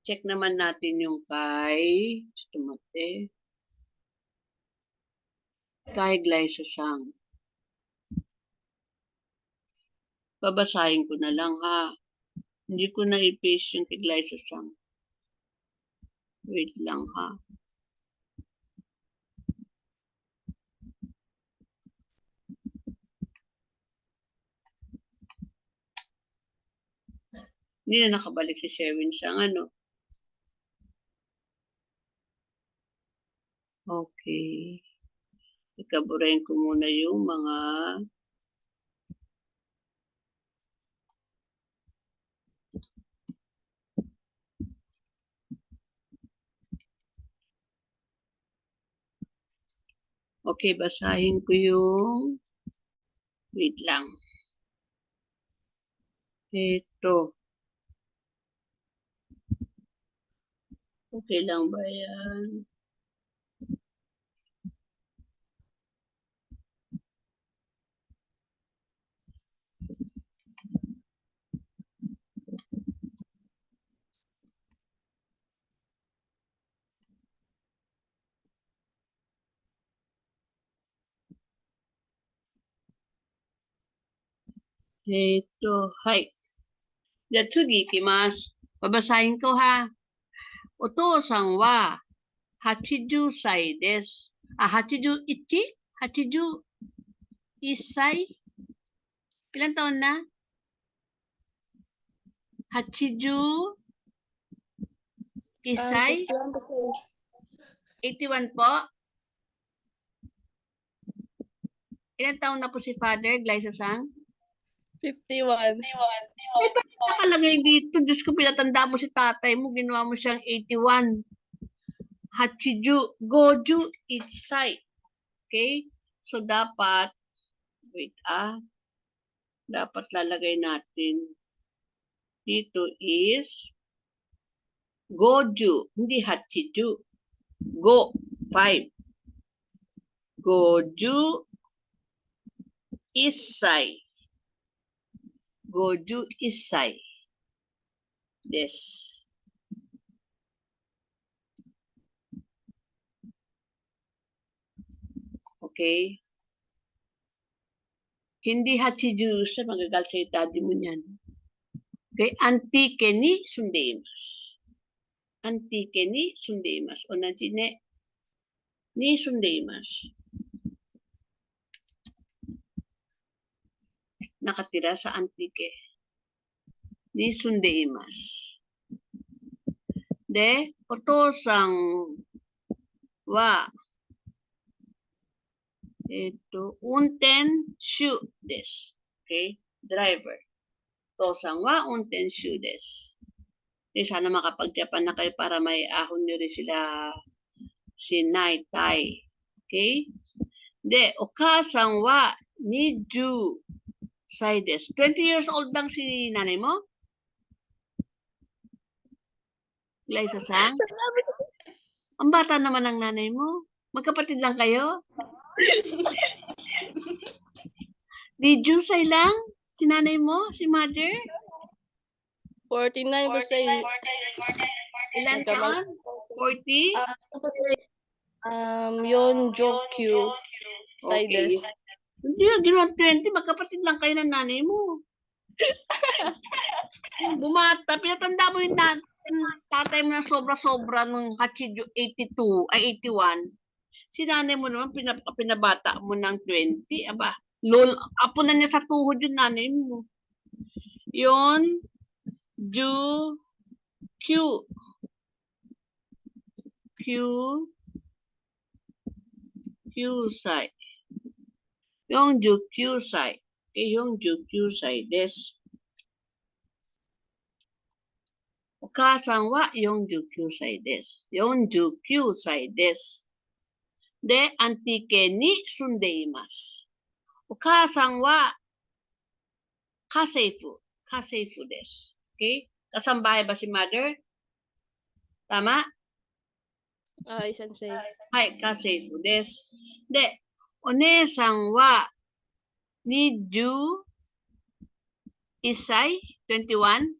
Check naman natin yung kay Glyza-san. Babasahin ko na lang ha. Hindi ko na i-paste yung kay Glyza-san. Wait lang ha. Hindi na nakabalik si Sherwin sa Okay. Ikaburahin ko muna yung mga Okay, basahin ko yung wait lang. Ito. Okay lang ba yan? はい。じゃあ次行きます。babasahin ko ha. お父さんは80歳です。81?81 歳? Ilan taon na? 80 isay? 81 po? Ilan taon na po si Father Glyza-san? 51. Nakalagay dito, Diyos ko, pinatanda mo si tatay mo, ginawa mo siyang 81. Hachiju, goju, itsai. Okay? So, dapat, wait dapat lalagay natin, dito is, goju, hindi hachiju. Go, 5. Goju, isai. Goju, isai. Des. Okay? Hindi hachiju sa magagal sa daddy mo niyan. Okay? Antike ni sundeimasu. Antike ni sundeimasu. Onaji ne. Ni sundeimasu. Nakatira sa antike. Ni sundeimasu. De, otosan wa unten shu desu. Okay? Driver. Otosan wa unten shu desu. Sana makapag-Japan na kayo para may ahon nyo rin sila si Nai Tai. Okay? De, okasan wa 20 歳です. 20 years old lang si nanay mo? Glyza-san? Ang bata naman ng nanay mo. Magkapatid lang kayo? 20 歳lang? Si nanay mo? Si mother? 49 ba say? Ilan taon? 40? Yon Jokyu. Okay. Hindi na, ginawa 20, magkapatid lang kayo ng nanay mo. Bumata, pinatanda mo yung tatay mo na sobra-sobra nung Hachiju 82, ay 81. Si nanay mo naman, pinabata mo ng 20. Aba, apo na niya sa tuhod yung nanay mo. Yon, Ju, Q. Side. 49 歳。49歳です。お母さんは49歳です。49歳です。で、アンティケに住んでいます。お母さんは家政婦です。Okay? Kasambahay ba si mother? Tama? Sensei. はい、家政婦です。で、お姉さんは21歳 21?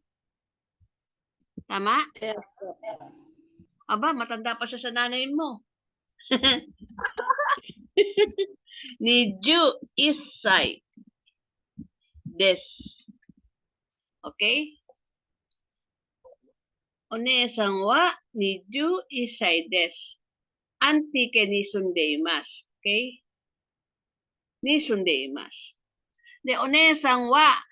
Tama? Yes. Aba, matanda pa siya sa nanay mo. 21歳です。Okay? お姉さんは21歳です。アンティケに住んでいます。Okay? に住んでいます。で、お姉さんは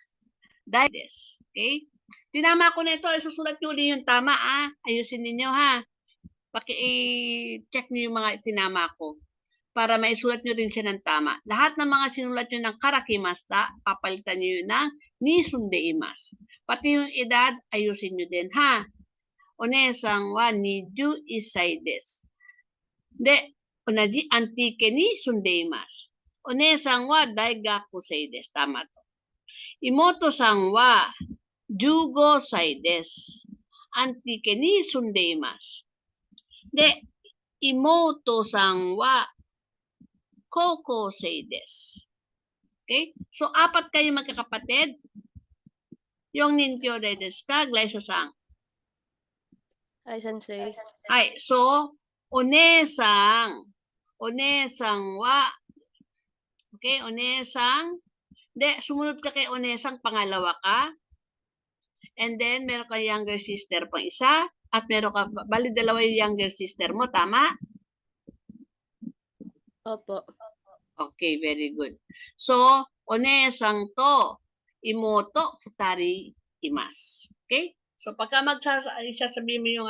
大です。Okay? Tinama ko na ito. Isusulat nyo ulit yung tama, Ayusin ninyo, ha? Paki-check nyo yung mga tinama ko para maisulat nyo rin siya ng tama. Lahat ng mga sinulat nyo ng karakimasta, papalitan nyo yun ng ni sundeimasu. Pati yung edad, ayusin nyo din, ha? Onesan wa 21歳です。で、同じアンティケに住んでいます。お姉さんは大学生です。tama to. 妹さんは15歳です。アンティケに住んでいます。で、妹さんは高校生です。Okay? So, 4 kayo magkakapatid. Yung ninkyo desu ka, Glyza-san? Sensei. はい。So, お姉さんは、okay? お姉さん Hindi, sumunod ka kay Onesang, pangalawa ka. And then, meron ka younger sister pang isa. At meron ka, bali dalawa yung younger sister mo, tama? Opo. Okay, very good. So, Onesang to, imoto, futari, imas. Okay? So, pagka sasabihin mo yung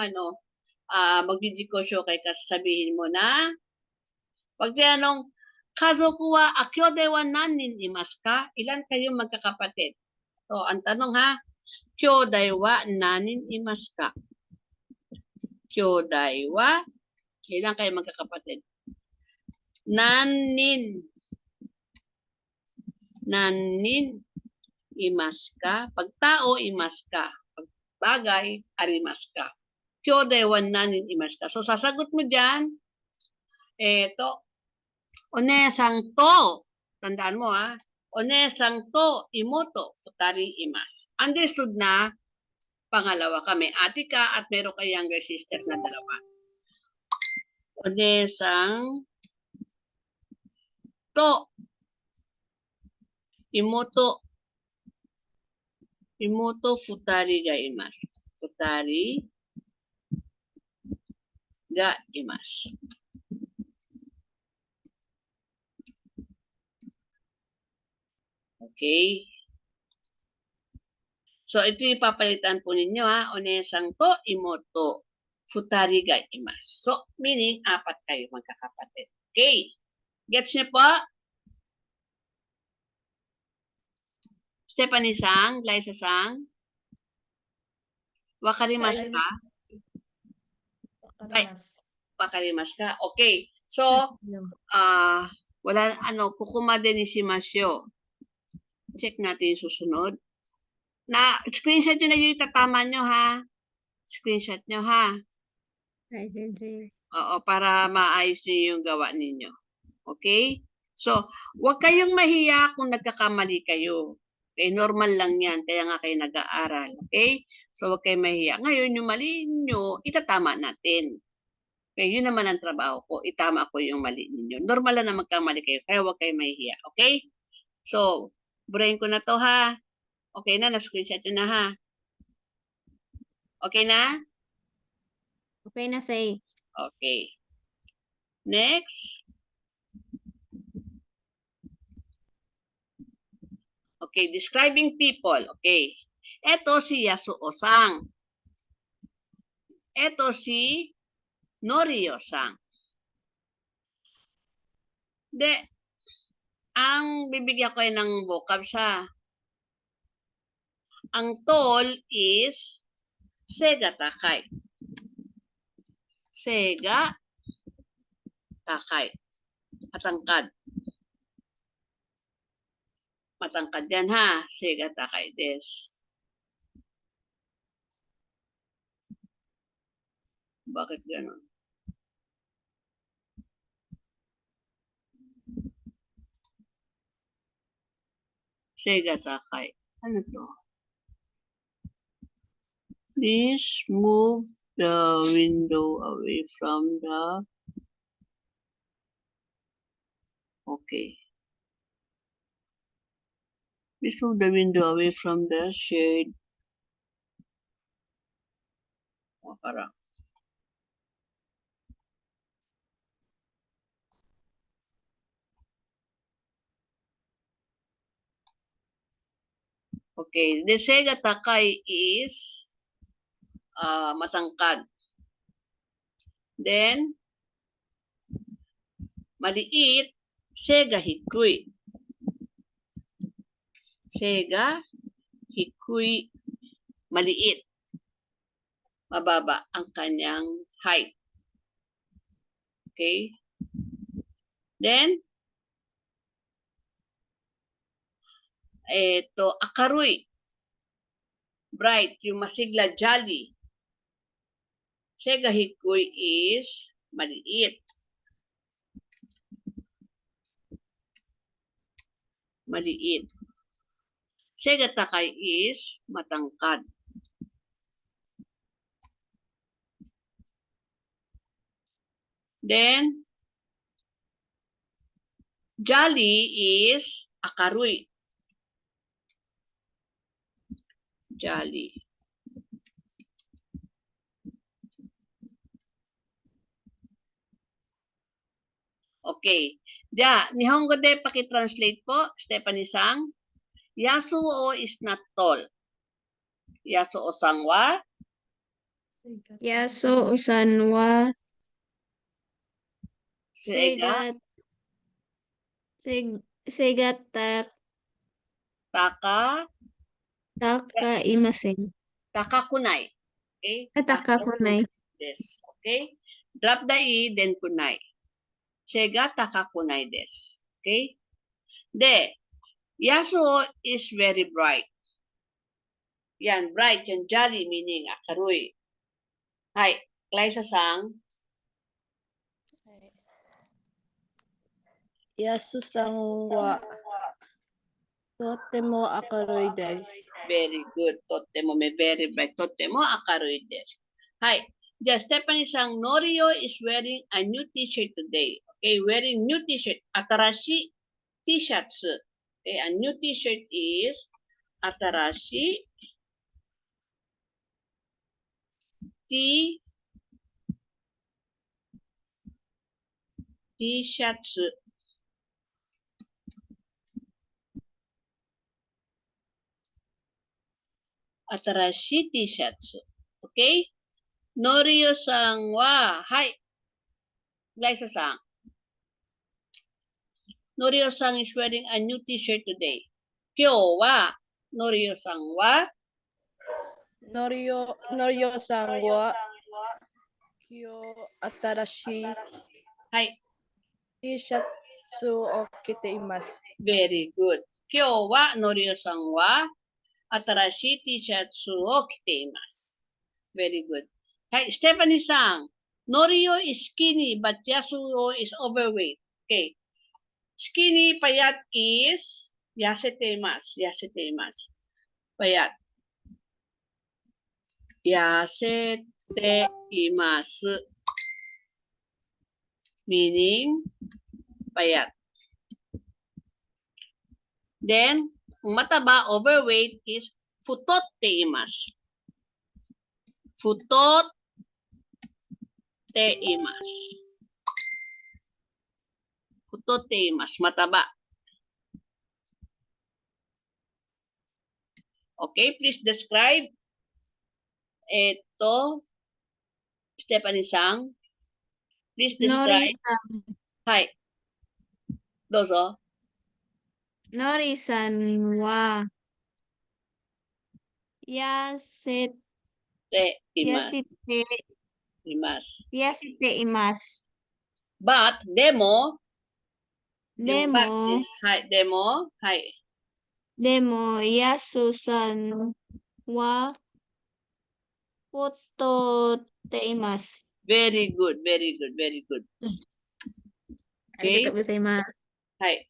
magdidikosyo kay sasabihin mo na, pag tinanong, kazoku wa akyode wa nanin imasu ka? Ilan kayong magkakapatid? So, ang tanong ha, kyodai wa nanin imasu ka? Kyodai wa, ilan kayong magkakapatid? Nanin imasu ka? Pag tao, imasu ka. Pag bagay, arimasu ka. Kyodai wa nanin imasu ka? So, sasagot mo dyan, eto, Onesang to, tandaan mo ha, Onesang to, imoto, futari, imas. Understood na, pangalawa ka, may ate ka at meron ka younger sister na dalawa. Onesang to, imoto, futari ga imasu. Futari ga imasu. Okay. So, ito yung papalitan po ninyo ha. Onesang to, imoto, futari ga imasu. So, meaning, 4 kayo magkakapatid. Okay. Gets niyo po? Stephanie-sang, Liza-sang, wakarimasu ka? Ay, wakarimasu ka? Okay. So, kukumade ni shimasyo. Check natin yung susunod. Screenshot nyo na yung itatama nyo, ha? Screenshot nyo, ha? Oo, para maayos nyo yung gawa ninyo. Okay? So, huwag kayong mahiya kung nagkakamali kayo. Okay, normal lang yan. Kaya nga kayo nag-aaral. Okay? So, huwag kayong mahiya. Ngayon, yung mali nyo, itatama natin. Okay, yun naman ang trabaho ko. Itama ko yung mali ninyo. Normal lang na magkamali kayo. Kaya huwag kayong mahiya. Okay? So, burahin ko na to, ha? Okay na, na-screenshot nyo na, ha? Okay na? Okay na, say. Okay. Next. Okay, describing people. Okay. Ito si Yasuo-sang. Ito si Norio-sang. Ang bibigyan ko ng vocabs, ha? Ang tall is Sega Takai. Sega Takai. Matangkad. Matangkad yan, ha? Sega Takai des. Bakit ganun? Sega Takai. Ano to? Please move the window away from the... Okay. Please move the window away from the shade. Parang. Okay. The Sega Takai is matangkad. Then, maliit, Sega Hikui. Sega Hikui, maliit. Mababa ang kanyang height. Okay? Then, ito, Akarui. Bright, yung masigla, jolly. Sega Hikui is maliit. Maliit. Sega Takai is matangkad. Then, jolly is Akarui. jolly. Okay. Nihongo de paki-translate po, Stephanie-san. Yasuo is not tall. Yasuo-san wa Yasuo-san wa sega Segata takaimasen. takakunai. Okay? Takakunai. Des. Okay? Drop the i, then kunai. Sega takakunai des. Okay? Yasuo is very bright. Yan, bright, yan, jolly, meaning akaroy. Hi, Liza-san. Yasu-san wa totemo akaroi desu. Very good. Totemo me very bright. Totemo akaroy desu. Hi. Stephanie-san, Norio is wearing a new t-shirt today. Okay, wearing new t-shirt. Atarashi t-shirts. Okay, a new t-shirt is atarashi t-shirts. Atarashi t-shirts. Okay? Norio-san wa, hi. Liza-san. Norio-san is wearing a new t-shirt today. Kyo wa, Norio-san wa, Norio-san wa kyo atarashi hi. T-shirtsを着ています。Very good. Kyo wa, Norio-san wa, atarashi t-shirts o kite imasu. Very good. Hi, Stephanie-san. Norio is skinny, but Yasuo is overweight. Okay. Skinny, payat is yasete imasu. Yasete imasu. Payat. Yasete imasu. Meaning, payat. Then, mataba, overweight is futotte imasu. Futotte imasu. Futotte imasu. Mataba. Okay, please describe. Ito, Stephanie-san. Please describe. Nori-san. Hi. Dozo. Nori-san wa yasete Imasu. imasu. But, demo. Yung but Demo, is, hi, demo. Hi. demo, Yasu-san wa futotte imasu. Very good, very good, very good. Okay. Arigatou gozaimasu. Hi.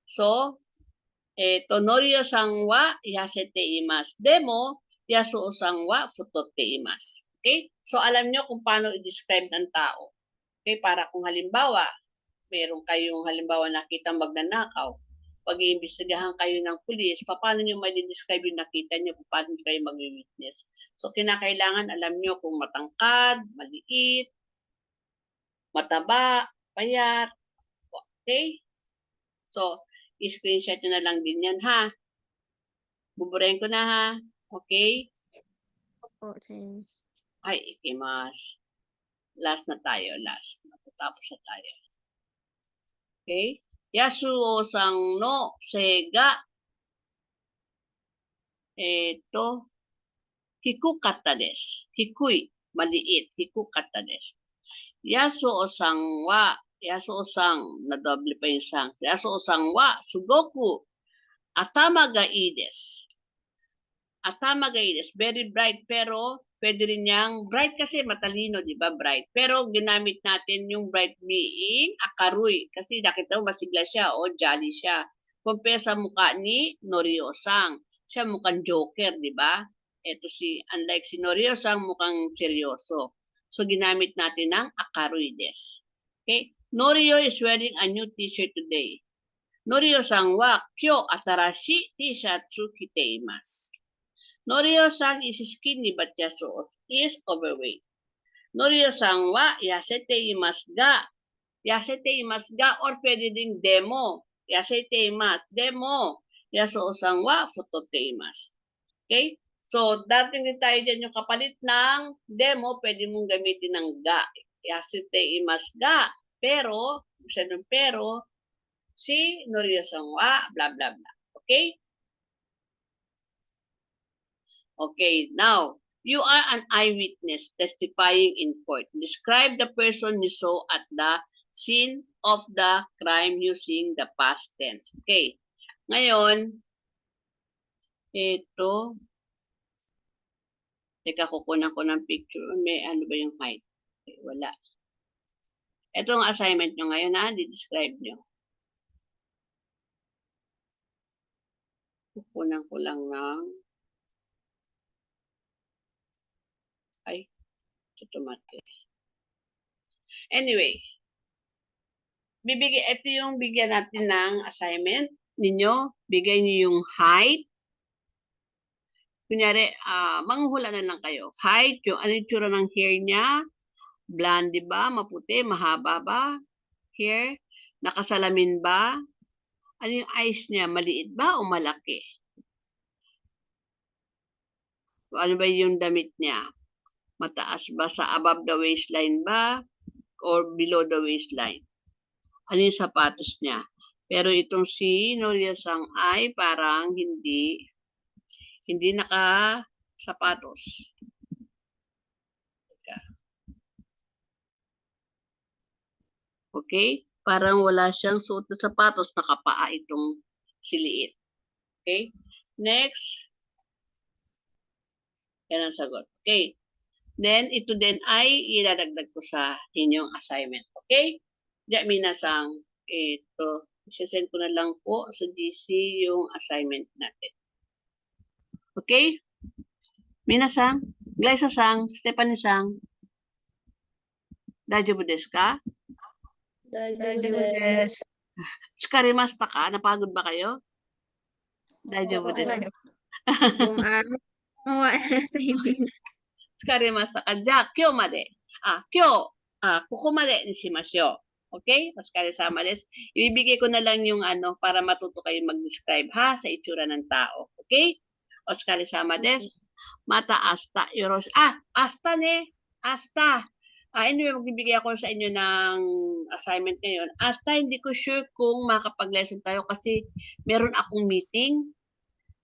So, Norio-san wa yasete imasu. Demo, Yasuo-san wa futotte imasu. Okay? So, alam nyo kung paano i-describe ng tao. Okay? Para kung halimbawa, meron kayong halimbawa nakita magnanakaw, pag-iimbestigahan kayo ng pulis, paano nyo ma-describe yung nakita nyo, paano kayo mag-witness. So, kinakailangan alam nyo kung matangkad, maliit, mataba, payat. Okay? So, i-screenshot nyo na lang din yan, ha? Buburahin ko na, ha? Okay? Ay, ikimas. Last na tayo, last. Matatapos na tayo. Okay? Yasuo-san no sega. Hikukatta desu. Hikui, maliit. Hikukatta desu. Yasuo-san wa, Yasuo-san, na doble pa yung sang. Yasuo-san wa, sugoku, atama ga ii desu. Atama ga ii desu. Very bright, pero pwede rin niyang, bright kasi matalino, di ba? Bright. Pero ginamit natin yung bright being akaruy. Kasi nakita mo, masigla siya o jolly siya. Compare sa mukha ni Norio-san. Siya mukhang joker, di ba? Ito unlike si Norio-san, mukhang seryoso. So, ginamit natin ng akaruy desu. Okay? Norio is wearing a new t-shirt today. Norio-san wa kyo atarashi t-shirts kite imasu. Norio-san is skinny but Yasuo is overweight. Norio-san wa yasete imasu ga. Yasete imasu ga or pwede ding demo. Yasete imasu. Demo. Yasuo-san wa futote imasu. Okay? So, dating din tayo dyan yung kapalit ng demo, pwede mong gamitin ng ga. Yasete imasu ga. Pero, si Norio-san wa, blah, blah, blah. Okay? Okay, now, you are an eyewitness testifying in court. Describe the person you saw at the scene of the crime using the past tense. Okay. Ngayon, ito, teka, kukunan ko ng picture. May ano ba yung height? Okay, wala. Ito ang assignment nyo ngayon, ha? Di-describe nyo. Kukunan ko lang ng ito. Anyway, ito yung bigyan natin ng assignment ninyo. Bigay niyo yung height. Kunyari, manghula na lang kayo. Height, yung ano yung tsura ng hair niya. Blonde ba? Maputi? Mahaba ba? Hair? Nakasalamin ba? Ano yung eyes niya? Maliit ba o malaki? Ano ba yung damit niya? Mataas ba sa above the waistline ba? Or below the waistline? Ano yung sapatos niya? Pero itong si Norio-san ay parang hindi naka-sapatos. Okay? Parang wala siyang suot na sapatos, nakapaa itong si Liit. Okay? Next. Yan ang sagot. Okay? Then, ito din ay ilalagdag ko sa inyong assignment. Okay? Diyan, minasang, ito, isasend ko na lang po sa GC yung assignment natin. Okay? Minasang, Glyza-sang, Stephanie-sang, daijoubu desu ka? Daijoubu desu. Tsukarimashita ka? Napagod ba kayo? Daijoubu desu. Kung ano, assignment. 疲れましたか？じゃあ、今日、ここまでにしましょう。Okay? お疲れ様です。Ibibigay ko na lang yung para matuto kayo mag-describe ha sa itsura ng tao. Okay? お疲れ様です。また明日よろしく。明日ね。明日。Anyway, magbibigay ako sa inyo ng assignment ngayon. Hasta hindi ko sure kung makapag-lesson tayo kasi meron akong meeting.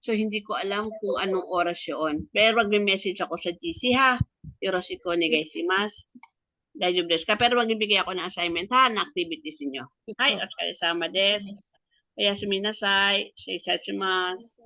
So, hindi ko alam kung anong oras yun. Pero magme-message ako sa GC ha. Yoroshiku onegaishimasu. Daijoubu desu ka? Pero magbibigay ako ng assignment ha, na activities niyo. Hi, otsukare-sama desu. Oyasumi nasai. Seisai shimasu.